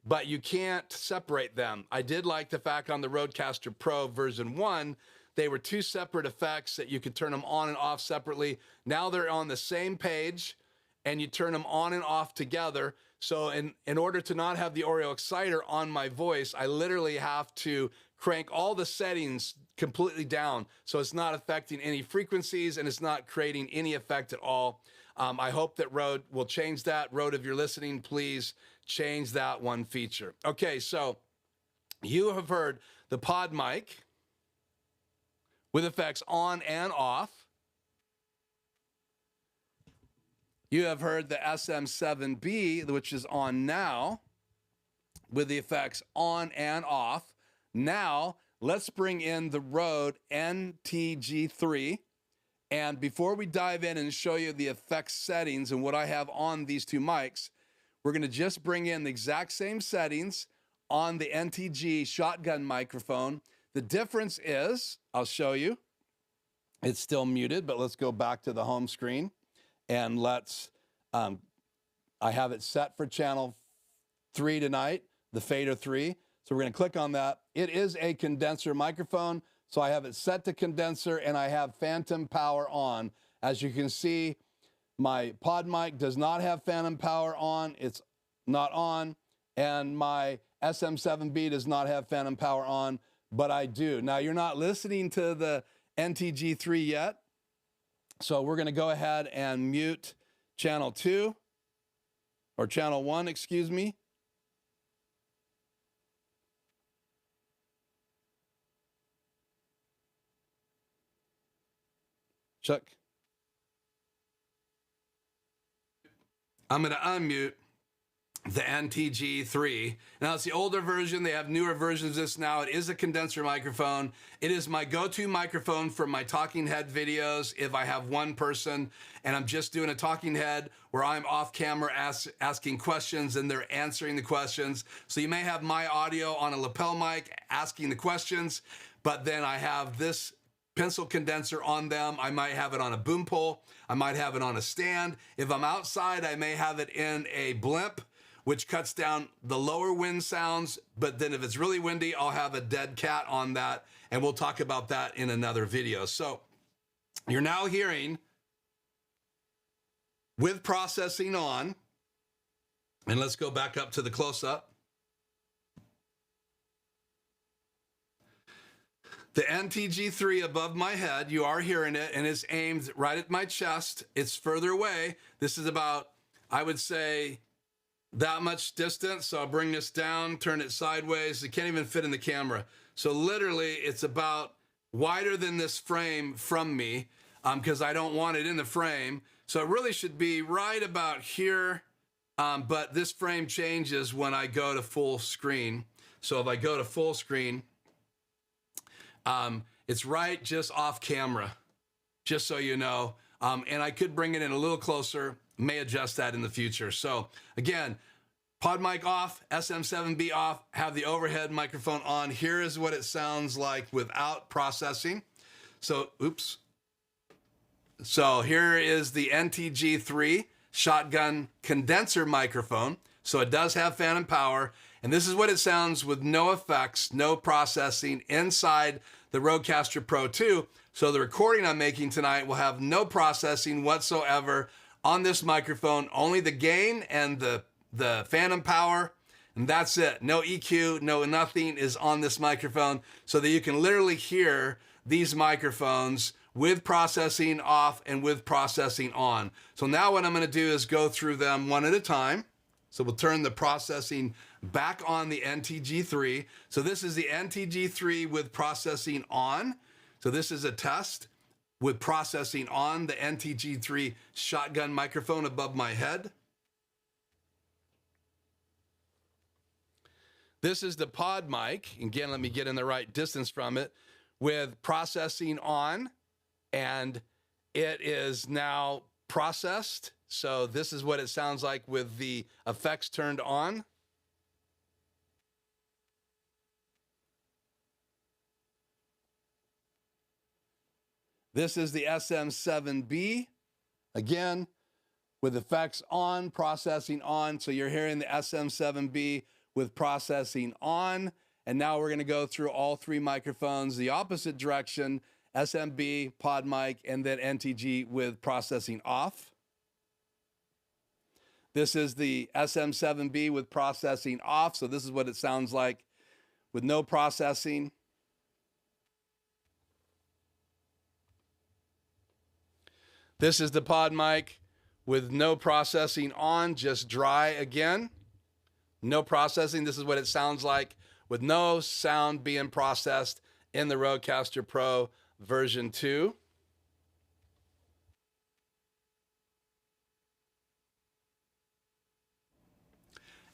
A: but you can't separate them. I did like the fact on the Rodecaster Pro version 1, they were 2 separate effects that you could turn them on and off separately. Now they're on the same page, and you turn them on and off together. So in order to not have the Aural Exciter on my voice, I literally have to crank all the settings completely down, so it's not affecting any frequencies and it's not creating any effect at all. I hope that Rode will change that. Rode, if you're listening, please change that one feature. Okay, so you have heard the Podmic with effects on and off. You have heard the SM7B, which is on now, with the effects on and off. Now, let's bring in the Rode NTG3. And before we dive in and show you the effects settings and what I have on these 2 mics, we're going to just bring in the exact same settings on the NTG shotgun microphone. The difference is, I'll show you, it's still muted, but let's go back to the home screen. And let's, I have it set for channel 3 tonight, the fader 3. So we're going to click on that. It is a condenser microphone, so I have it set to condenser, and I have phantom power on. As you can see, my Podmic does not have phantom power on. It's not on. And my SM7B does not have phantom power on, but I do. Now, you're not listening to the NTG3 yet. So we're going to go ahead and mute channel 2, or channel 1, excuse me. Chuck. I'm going to unmute the NTG3. Now, it's the older version. They have newer versions of this now. It is a condenser microphone. It is my go-to microphone for my talking head videos if I have one person and I'm just doing a talking head where I'm off camera asking questions and they're answering the questions. So you may have my audio on a lapel mic asking the questions, but then I have this pencil condenser on them. I might have it on a boom pole. I might have it on a stand. If I'm outside, I may have it in a blimp, which cuts down the lower wind sounds. But then if it's really windy, I'll have a dead cat on that. And we'll talk about that in another video. So you're now hearing with processing on, and let's go back up to the close-up. The NTG3 above my head, you are hearing it, and it's aimed right at my chest. It's further away. This is about, I would say, that much distance. So I'll bring this down, turn it sideways. It can't even fit in the camera. So literally it's about wider than this frame from me, because I don't want it in the frame. So it really should be right about here. But this frame changes when I go to full screen. So if I go to full screen, it's right just off camera, just so you know. And I could bring it in a little closer, may adjust that in the future. So again, Podmic off, SM7B off, have the overhead microphone on. Here is what it sounds like without processing. So, oops. So here is the NTG3 shotgun condenser microphone. So it does have phantom power. And this is what it sounds with no effects, no processing inside the Rodecaster Pro II. So the recording I'm making tonight will have no processing whatsoever on this microphone, only the gain and the phantom power, and that's it. No EQ, no nothing is on this microphone, so that you can literally hear these microphones with processing off and with processing on. So now what I'm going to do is go through them one at a time. So we'll turn the processing back on the NTG3. So this is the NTG3 with processing on. So this is a test with processing on the NTG3 shotgun microphone above my head. This is the Podmic. Again, let me get in the right distance from it with processing on, and it is now processed. So this is what it sounds like with the effects turned on. This is the SM7B, again, with effects on, processing on. So you're hearing the SM7B with processing on. And now we're gonna go through all three microphones, the opposite direction, SMB, Podmic, and then NTG with processing off. This is the SM7B with processing off. So this is what it sounds like with no processing. This is the Podmic with no processing on, just dry again. No processing. This is what it sounds like with no sound being processed in the Rodecaster Pro version 2.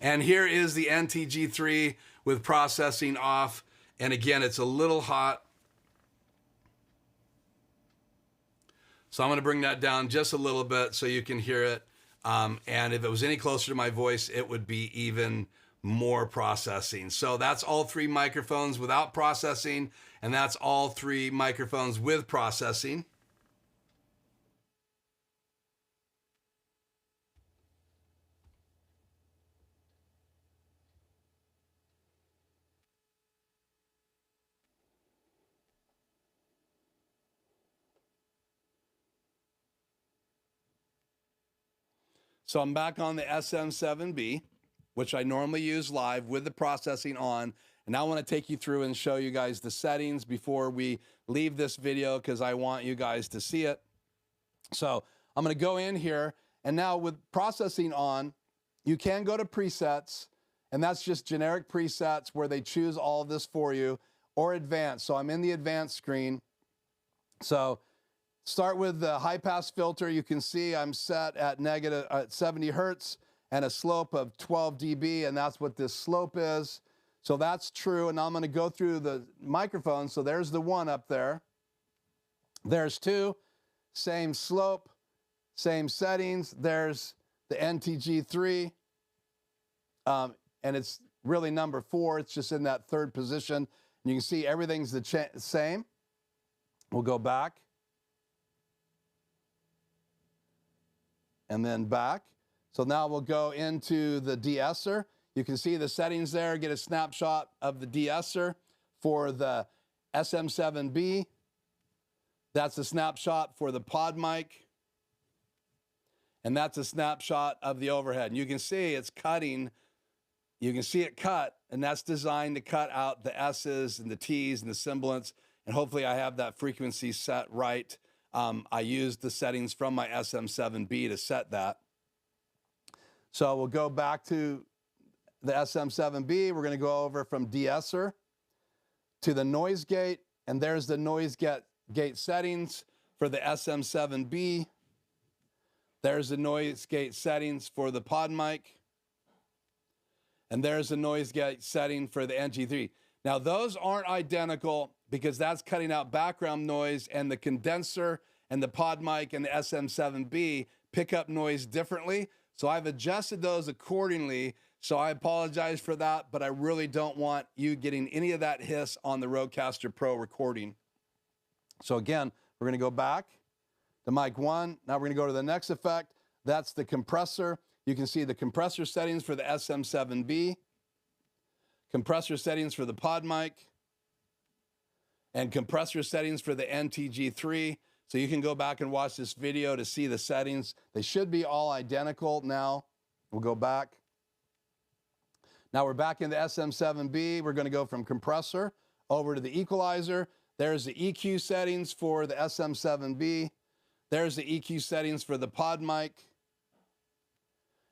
A: And here is the NTG3 with processing off. And again, it's a little hot. So I'm going to bring that down just a little bit so you can hear it. And if it was any closer to my voice, it would be even more processing. So that's all three microphones without processing, and that's all three microphones with processing. So I'm back on the SM7B, which I normally use live with the processing on. And now I want to take you through and show you guys the settings before we leave this video, because I want you guys to see it. So I'm going to go in here, and now with processing on, you can go to presets, and that's just generic presets where they choose all of this for you, or advanced. So I'm in the advanced screen. So start with the high pass filter. You can see I'm set at negative 70 hertz and a slope of 12 dB, and that's what this slope is. So that's true. And now I'm going to go through the microphone. So there's the one up there. There's two, same slope, same settings. There's the NTG3, and it's really number 4. It's just in that third position. And you can see everything's the same. We'll go back. And then back. So now we'll go into the de-esser. You can see the settings there, get a snapshot of the de-esser for the SM7B. That's a snapshot for the Podmic. And that's a snapshot of the overhead. And you can see it's cutting. You can see it cut, and that's designed to cut out the S's and the T's and the sibilants and hopefully I have that frequency set right. I used the settings from my SM7B to set that. So we'll go back to the SM7B. We're going to go over from de-esser to the noise gate, and there's the noise gate settings for the SM7B. There's the noise gate settings for the Podmic, and there's the noise gate setting for the NTG3. Now those aren't identical because that's cutting out background noise, and the condenser and the Podmic and the SM7B pick up noise differently. So I've adjusted those accordingly. So I apologize for that, but I really don't want you getting any of that hiss on the Rodecaster Pro recording. So again, we're going to go back to mic 1. Now we're going to go to the next effect. That's the compressor. You can see the compressor settings for the SM7B, compressor settings for the Podmic, and compressor settings for the NTG3. So you can go back and watch this video to see the settings. They should be all identical now. We'll go back. Now we're back in the SM7B. We're going to go from compressor over to the equalizer. There's the EQ settings for the SM7B. There's the EQ settings for the Podmic.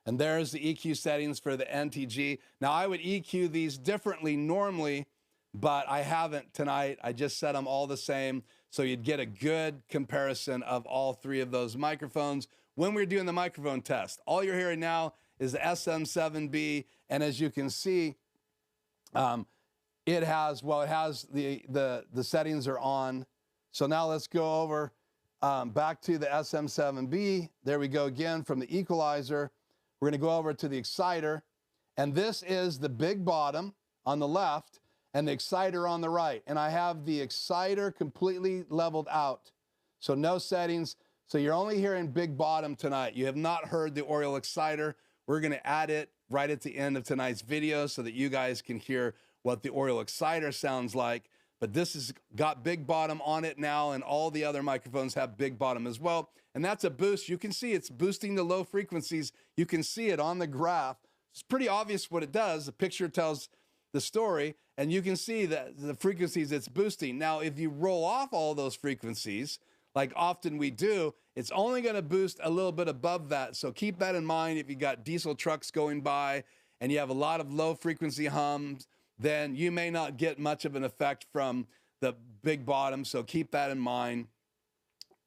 A: And there's the EQ settings for the NTG. Now I would EQ these differently normally, but I haven't tonight. I just set them all the same, so you'd get a good comparison of all three of those microphones when we're doing the microphone test. All you're hearing now is the SM7B, and as you can see, it has the settings are on. So now let's go over back to the SM7B. There we go again from the equalizer. We're going to go over to the exciter, and this is the big bottom on the left and the exciter on the right. And I have the exciter completely leveled out, so no settings. So you're only hearing big bottom tonight. You have not heard the Aural Exciter. We're going to add it right at the end of tonight's video so that you guys can hear what the Aural Exciter sounds like. But this has got big bottom on it now, and all the other microphones have big bottom as well. And that's a boost. You can see it's boosting the low frequencies. You can see it on the graph. It's pretty obvious what it does. The picture tells the story, and you can see that the frequencies it's boosting. Now, if you roll off all those frequencies, like often we do, it's only going to boost a little bit above that. So keep that in mind. If you got diesel trucks going by and you have a lot of low frequency hums, then you may not get much of an effect from the big bottom. So keep that in mind.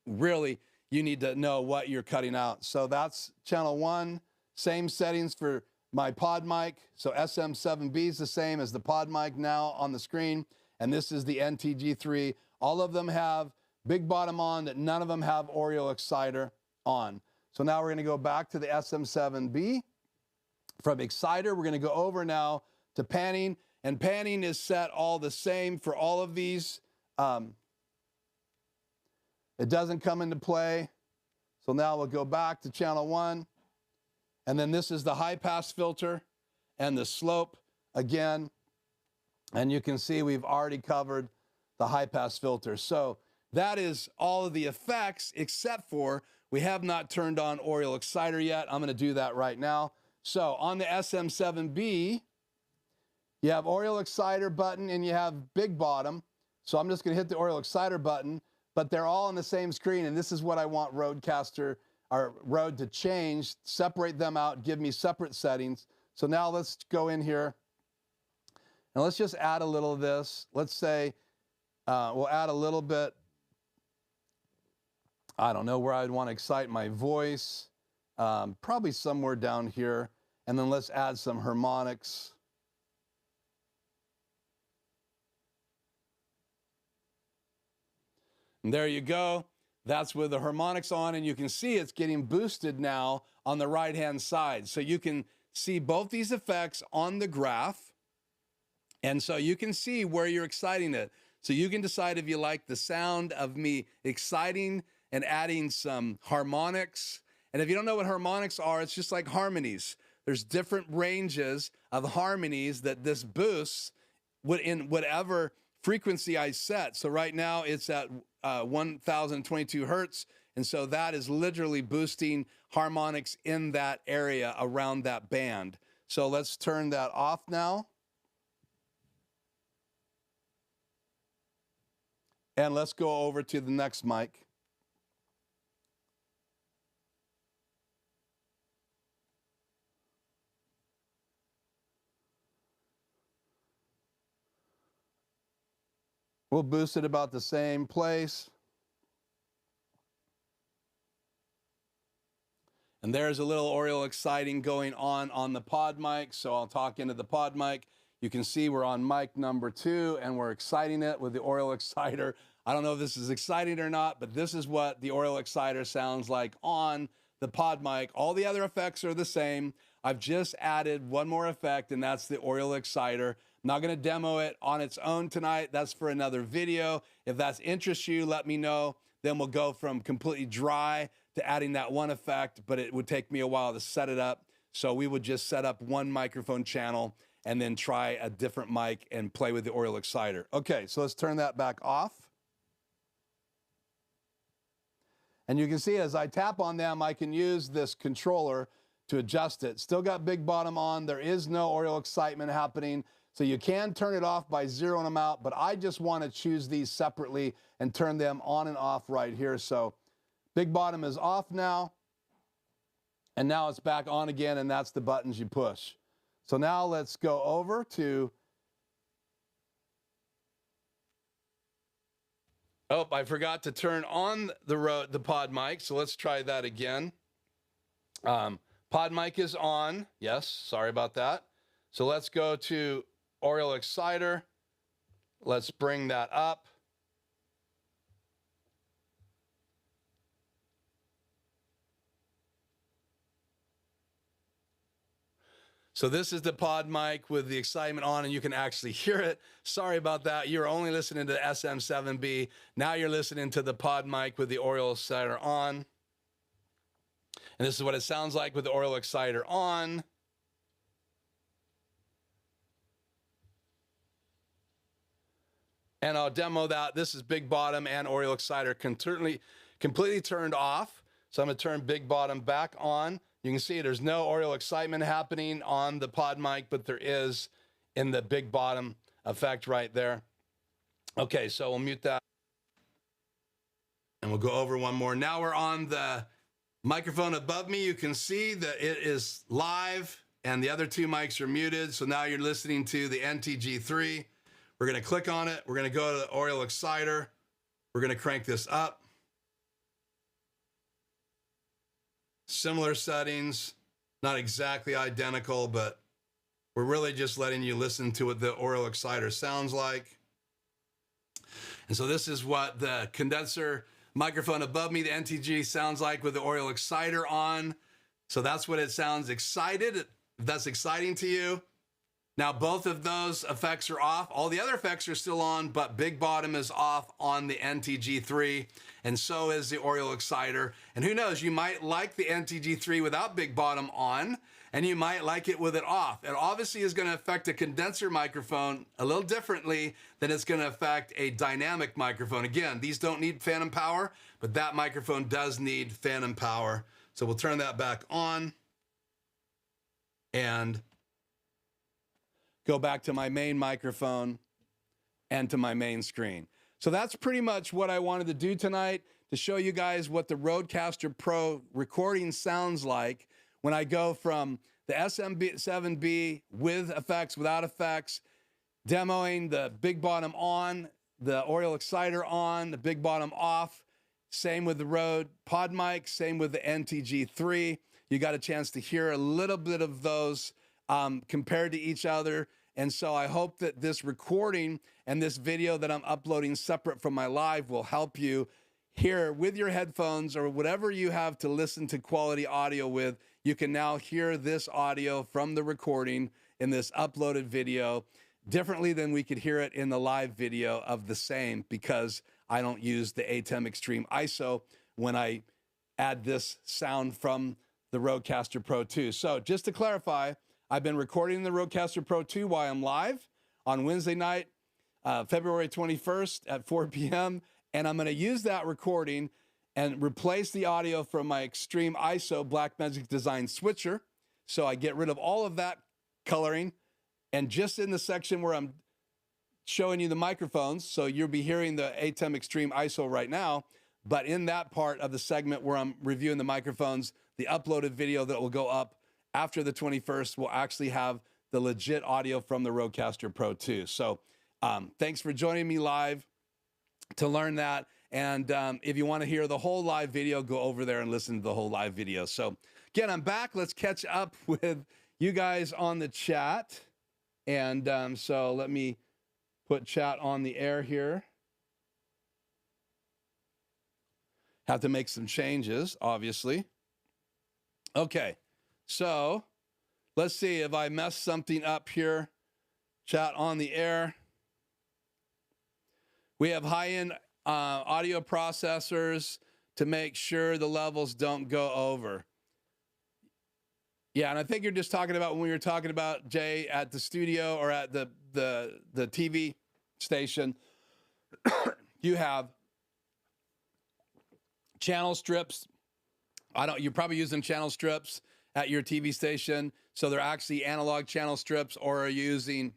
A: Really, you need to know what you're cutting out. So that's channel 1, same settings for my Podmic. So SM7B is the same as the Podmic now on the screen. And this is the NTG3. All of them have big bottom on, that none of them have Aural Exciter on. So now we're going to go back to the SM7B. From Exciter, we're going to go over now to panning, and panning is set all the same for all of these. It doesn't come into play. So now we'll go back to channel 1, and then this is the high pass filter and the slope again. And you can see we've already covered the high pass filter. So that is all of the effects, except for we have not turned on Aural Exciter yet. I'm going to do that right now. So on the SM7B, you have Aural Exciter button and you have big bottom. So I'm just going to hit the Aural Exciter button, but they're all on the same screen. And this is what I want Rodecaster or Rode to change, separate them out, give me separate settings. So now let's go in here and let's just add a little of this. Let's say we'll add a little bit. I don't know where I'd want to excite my voice. Probably somewhere down here. And then let's add some harmonics. And there you go. That's with the harmonics on, and you can see it's getting boosted now on the right-hand side. So you can see both these effects on the graph. And so you can see where you're exciting it. So you can decide if you like the sound of me exciting and adding some harmonics. And if you don't know what harmonics are, it's just like harmonies. There's different ranges of harmonies that this boosts in whatever frequency I set. So right now it's at 1022 hertz. And so that is literally boosting harmonics in that area around that band. So let's turn that off now. And let's go over to the next mic. We'll boost it about the same place. And there's a little Aural Exciting going on the Podmic. So I'll talk into the Podmic. You can see we're on mic number 2 and we're exciting it with the Aural Exciter. I don't know if this is exciting or not, but this is what the Aural Exciter sounds like on the Podmic. All the other effects are the same. I've just added one more effect, and that's the Aural Exciter. I'm not going to demo it on its own tonight. That's for another video. If that interests you, let me know. Then we'll go from completely dry to adding that one effect, but it would take me a while to set it up. So we would just set up one microphone channel and then try a different mic and play with the Aural Exciter. Okay, so let's turn that back off. And you can see as I tap on them, I can use this controller to adjust it. Still got big bottom on. There is no Aural Excitement happening. So you can turn it off by zeroing them out, but I just want to choose these separately and turn them on and off right here. So big bottom is off now. And now it's back on again, and that's the buttons you push. So now let's go over to, oh, I forgot to turn on the Podmic, so let's try that again. Podmic is on, yes, sorry about that. So let's go to Aural Exciter. Let's bring that up. So this is the Podmic with the excitement on, and you can actually hear it. Sorry about that. You're only listening to the SM7B. Now you're listening to the Podmic with the Aural Exciter on. And this is what it sounds like with the Aural Exciter on. And I'll demo that. This is big bottom and Aural Exciter completely turned off. So I'm going to turn big bottom back on. You can see there's no Aural Excitement happening on the Podmic, but there is in the big bottom effect right there. Okay, so we'll mute that. And we'll go over one more. Now we're on the microphone above me. You can see that it is live and the other two mics are muted. So now you're listening to the NTG3. We're going to click on it. We're going to go to the Aural Exciter. We're going to crank this up. Similar settings, not exactly identical, but we're really just letting you listen to what the Aural Exciter sounds like. And so this is what the condenser microphone above me, the NTG, sounds like with the Aural Exciter on. So that's what it sounds excited. If that's exciting to you. Now both of those effects are off. All the other effects are still on, but big bottom is off on the NTG3, and so is the Aural Exciter. And who knows, you might like the NTG3 without big bottom on, and you might like it with it off. It obviously is going to affect a condenser microphone a little differently than it's going to affect a dynamic microphone. Again, these don't need phantom power, but that microphone does need phantom power. So we'll turn that back on and go back to my main microphone and to my main screen. So that's pretty much what I wanted to do tonight, to show you guys what the Rodecaster Pro recording sounds like when I go from the SM7B with effects, without effects, demoing the big bottom on, the Aural Exciter on, the big bottom off. Same with the Rode Podmic, same with the NTG3. You got a chance to hear a little bit of those compared to each other. And so I hope that this recording and this video that I'm uploading separate from my live will help you hear with your headphones or whatever you have to listen to quality audio with. You can now hear this audio from the recording in this uploaded video differently than we could hear it in the live video of the same, because I don't use the AGTEM Extreme ISO when I add this sound from the Rodecaster Pro II. So just to clarify, I've been recording the Rodecaster Pro II while I'm live on Wednesday night, February 21st at 4 p.m. And I'm going to use that recording and replace the audio from my Extreme ISO Blackmagic Design switcher. So I get rid of all of that coloring. And just in the section where I'm showing you the microphones. So you'll be hearing the AGTEM Extreme ISO right now. But in that part of the segment where I'm reviewing the microphones, the uploaded video that will go up after the 21st will actually have the legit audio from the Rodecaster Pro II. So thanks for joining me live to learn that. And if you want to hear the whole live video, go over there and listen to the whole live video. So again, I'm back. Let's catch up with you guys on the chat. And so let me put chat on the air here. Have to make some changes, obviously. Okay, so let's see if I messed something up here. Chat on the air. We have high-end audio processors to make sure the levels don't go over. Yeah, and I think you're just talking about when we were talking about, Jay, at the studio or at the TV station, you have channel strips. You're probably using channel strips at your TV station. So they're actually analog channel strips, or are you using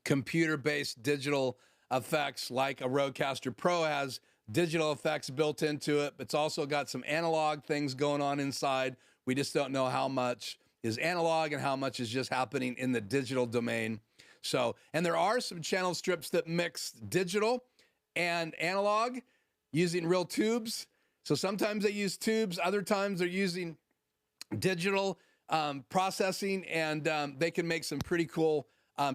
A: computer-based digital effects like a Rodecaster Pro has digital effects built into it. It's also got some analog things going on inside. We just don't know how much is analog and how much is just happening in the digital domain. So, and there are some channel strips that mix digital and analog using real tubes. So sometimes they use tubes, other times they're using digital processing, and they can make some pretty cool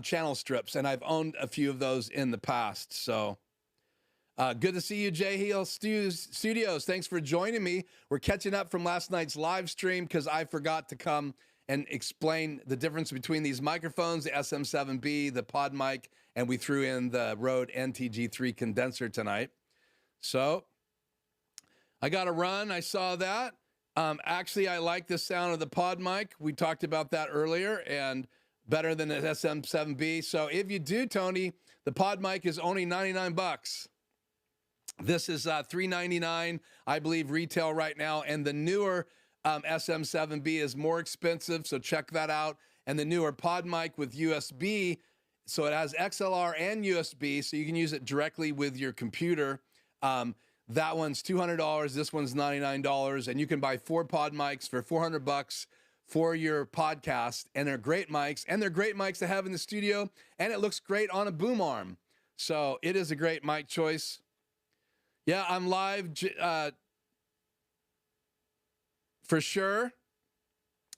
A: channel strips. And I've owned a few of those in the past. So good to see you, Jay Heel Studios. Thanks for joining me. We're catching up from last night's live stream because I forgot to come and explain the difference between these microphones, the SM7B, the Podmic, and we threw in the Rode NTG3 condenser tonight. So I got to run. I saw that. Actually, I like the sound of the Podmic. We talked about that earlier, and better than the SM7B. So if you do, Tony, the Podmic is only 99 bucks. This is $399, I believe, retail right now. And the newer SM7B is more expensive, so check that out. And the newer Podmic with USB, so it has XLR and USB, so you can use it directly with your computer. That one's $200. This one's $99, and you can buy 4 Podmics for 400 bucks for your podcast. And they're great mics, and they're great mics to have in the studio, and it looks great on a boom arm. So it is a great mic choice. Yeah, I'm live for sure,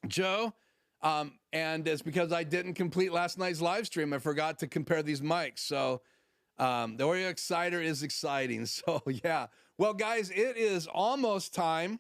A: Joe. And it's because I didn't complete last night's live stream. I forgot to compare these mics. So the Aural Exciter is exciting. So yeah. Well, guys, it is almost time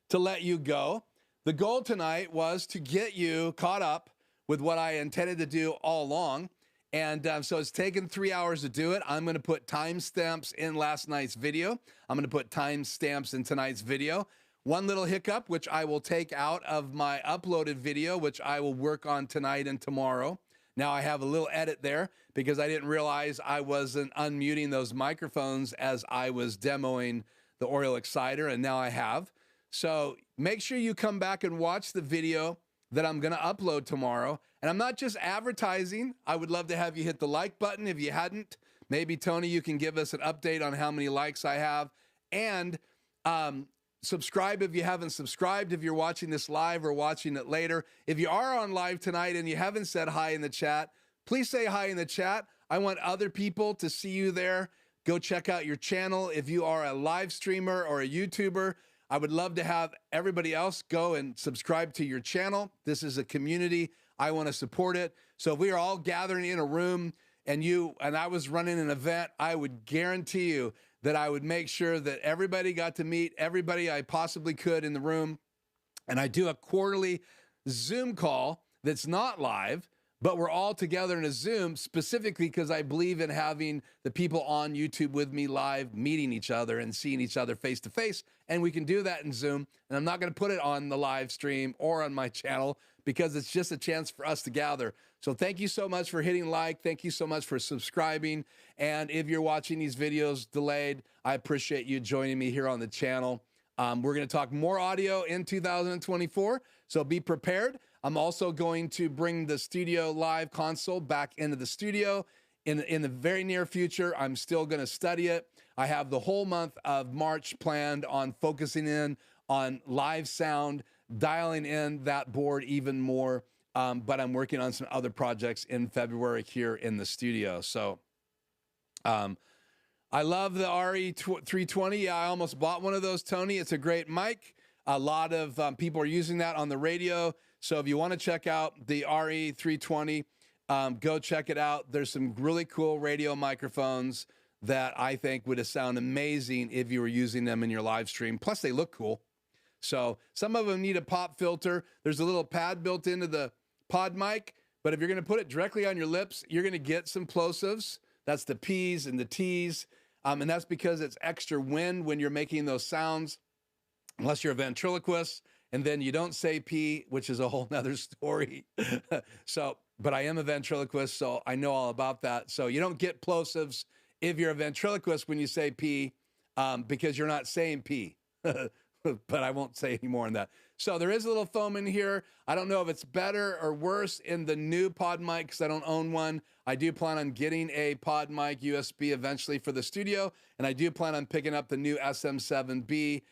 A: to let you go. The goal tonight was to get you caught up with what I intended to do all along. And so it's taken 3 hours to do it. I'm going to put timestamps in last night's video. I'm going to put timestamps in tonight's video. One little hiccup, which I will take out of my uploaded video, which I will work on tonight and tomorrow. Now I have a little edit there because I didn't realize I wasn't unmuting those microphones as I was demoing the Aural Exciter, and now I have. So make sure you come back and watch the video that I'm going to upload tomorrow. And I'm not just advertising. I would love to have you hit the like button if you hadn't. Maybe, Tony, you can give us an update on how many likes I have. And subscribe if you haven't subscribed, if you're watching this live or watching it later. If you are on live tonight and you haven't said hi in the chat, please say hi in the chat. I want other people to see you there. Go check out your channel. If you are a live streamer or a YouTuber, I would love to have everybody else go and subscribe to your channel. This is a community. I want to support it. So if we are all gathering in a room and I was running an event, I would guarantee you that I would make sure that everybody got to meet everybody I possibly could in the room. And I do a quarterly Zoom call that's not live, but we're all together in a Zoom specifically because I believe in having the people on YouTube with me live, meeting each other and seeing each other face to face. And we can do that in Zoom. And I'm not going to put it on the live stream or on my channel because it's just a chance for us to gather. So thank you so much for hitting like. Thank you so much for subscribing. And if you're watching these videos delayed, I appreciate you joining me here on the channel. We're going to talk more audio in 2024, so be prepared. I'm also going to bring the studio live console back into the studio in the very near future, I'm still going to study it. I have the whole month of March planned on focusing in on live sound, dialing in that board even more. But I'm working on some other projects in February here in the studio. So I love the RE320. Yeah, I almost bought one of those, Tony. It's a great mic. A lot of people are using that on the radio. So if you want to check out the RE320, go check it out. There's some really cool radio microphones that I think would sound amazing if you were using them in your live stream. Plus, they look cool. So some of them need a pop filter. There's a little pad built into the Podmic, but if you're going to put it directly on your lips, you're going to get some plosives. That's the P's and the T's, and that's because it's extra wind when you're making those sounds, unless you're a ventriloquist, and then you don't say P, which is a whole nother story. So, but I am a ventriloquist, so I know all about that. So you don't get plosives if you're a ventriloquist when you say P, because you're not saying P. But I won't say any more on that. So there is a little foam in here. I don't know if it's better or worse in the new Podmic because I don't own one. I do plan on getting a Podmic USB eventually for the studio, and I do plan on picking up the new SM7B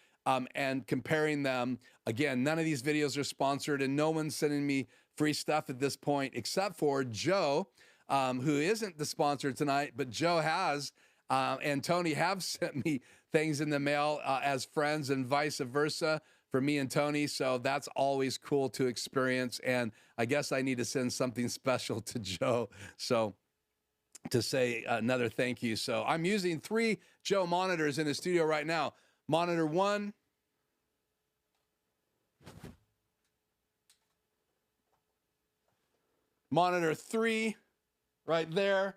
A: and comparing them. Again, none of these videos are sponsored, and no one's sending me free stuff at this point except for Joe, who isn't the sponsor tonight, but Joe has, and Tony have sent me things in the mail as friends and vice versa for me and Tony. So that's always cool to experience. And I guess I need to send something special to Joe. So to say another thank you. So I'm using 3 Joe monitors in the studio right now. Monitor 1. Monitor 3 right there.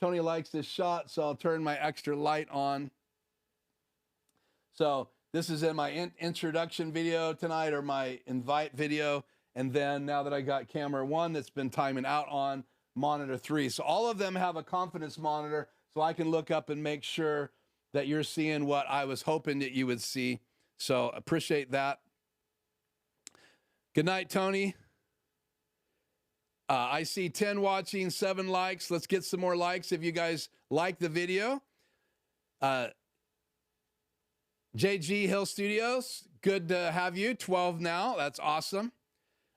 A: Tony likes this shot, so I'll turn my extra light on. So this is in my introduction video tonight, or my invite video. And then now that I got camera 1 that's been timing out on monitor 3. So all of them have a confidence monitor, so I can look up and make sure that you're seeing what I was hoping that you would see. So appreciate that. Good night, Tony. I see 10 watching, 7 likes. Let's get some more likes if you guys like the video. JG Hill Studios, good to have you. 12 now. That's awesome.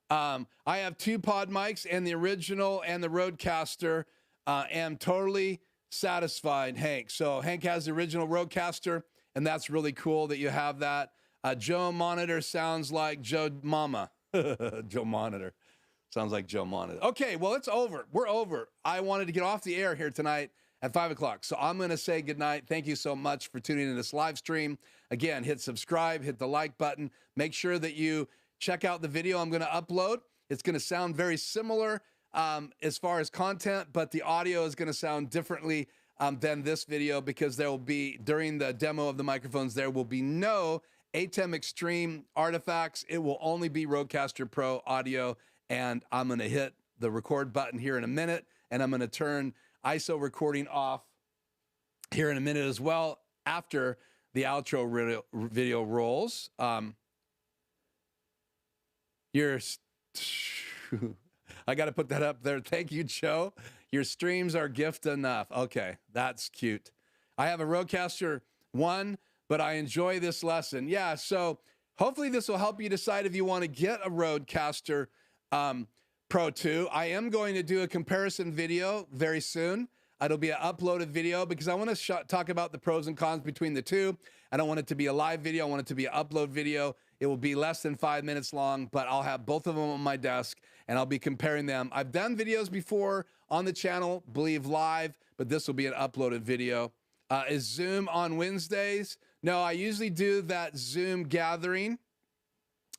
A: I have 2 Podmics and the original and the Rodecaster. Am totally satisfied, Hank. So Hank has the original Rodecaster, and that's really cool that you have that. Joe Monitor sounds like Joe Mama. Joe Monitor. Sounds like Joe Monitor. Okay, well, it's over. We're over. I wanted to get off the air here tonight at 5 o'clock. So I'm going to say goodnight. Thank you so much for tuning in this live stream. Again, hit subscribe, hit the like button. Make sure that you check out the video I'm going to upload. It's going to sound very similar as far as content, but the audio is going to sound differently than this video, because there will be, during the demo of the microphones, there will be no AGTEM Extreme artifacts. It will only be Rodecaster Pro audio. And I'm going to hit the record button here in a minute, and I'm going to turn ISO recording off here in a minute as well after the outro video rolls. I got to put that up there. Thank you, Joe. Your streams are gift enough. Okay, that's cute. I have a Rodecaster 1, but I enjoy this lesson. Yeah, so hopefully this will help you decide if you want to get a Rodecaster Pro II. I am going to do a comparison video very soon. It'll be an uploaded video because I want to talk about the pros and cons between the two. I don't want it to be a live video. I want it to be an upload video. It will be less than 5 minutes long, but I'll have both of them on my desk and I'll be comparing them. I've done videos before on the channel, believe live, but this will be an uploaded video. Is Zoom on Wednesdays? No, I usually do that Zoom gathering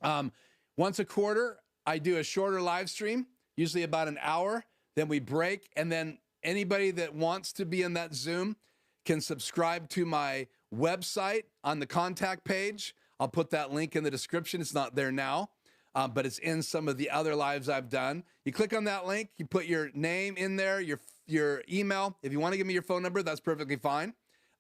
A: once a quarter. I do a shorter live stream, usually about an hour. Then we break, and then anybody that wants to be in that Zoom can subscribe to my website on the contact page. I'll put that link in the description. It's not there now, but it's in some of the other lives I've done. You click on that link, you put your name in there, your email. If you want to give me your phone number, that's perfectly fine.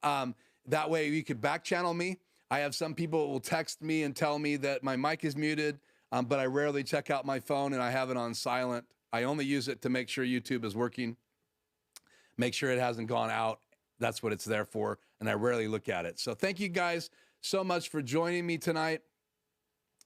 A: That way you could back channel me. I have some people who will text me and tell me that my mic is muted, but I rarely check out my phone and I have it on silent. I only use it to make sure YouTube is working. make sure it hasn't gone out. That's what it's there for, and I rarely look at it. So thank you guys so much for joining me tonight.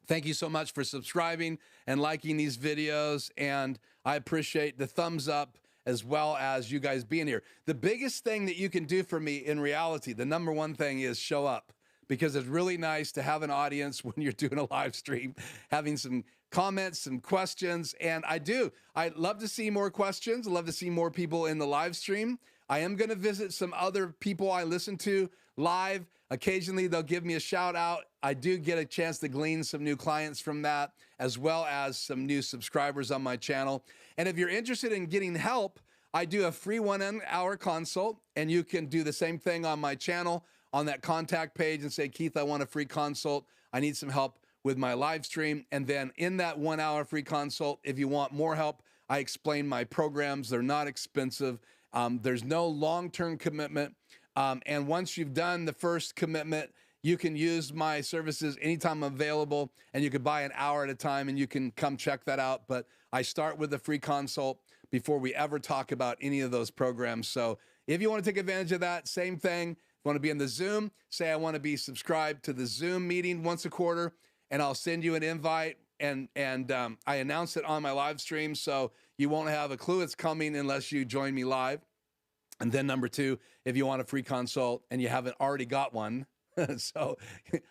A: Thank you so much for subscribing and liking these videos, and I appreciate the thumbs up as well as you guys being here. The biggest thing that you can do for me in reality, the number one thing, is show up, because it's really nice to have an audience when you're doing a live stream, having some comments, some questions, and I'd love to see more questions. I'd love to see more people in the live stream. I am going to visit some other people I listen to live. Occasionally, they'll give me a shout out. I do get a chance to glean some new clients from that, as well as some new subscribers on my channel. And if you're interested in getting help, I do a free 1 hour consult, and you can do the same thing on my channel on that contact page and say, Keith, I want a free consult. I need some help with my live stream. And then in that 1 hour free consult, if you want more help, I explain my programs. They're not expensive. There's no long-term commitment. And once you've done the first commitment, you can use my services anytime I'm available, and you can buy an hour at a time, and you can come check that out. But I start with a free consult before we ever talk about any of those programs. So if you want to take advantage of that, same thing. If you want to be in the Zoom, say I want to be subscribed to the Zoom meeting once a quarter, and I'll send you an invite, and I announce it on my live stream, so you won't have a clue it's coming unless you join me live. And then number two, if you want a free consult and you haven't already got one, so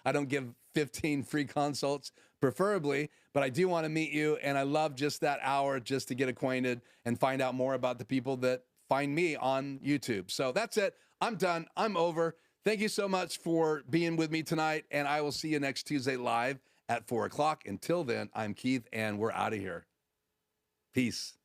A: I don't give 15 free consults preferably, but I do want to meet you, and I love just that hour just to get acquainted and find out more about the people that find me on YouTube. So that's it. I'm done. I'm over. Thank you so much for being with me tonight, and I will see you next Tuesday live at 4 o'clock. Until then, I'm Keith, and we're out of here. Peace.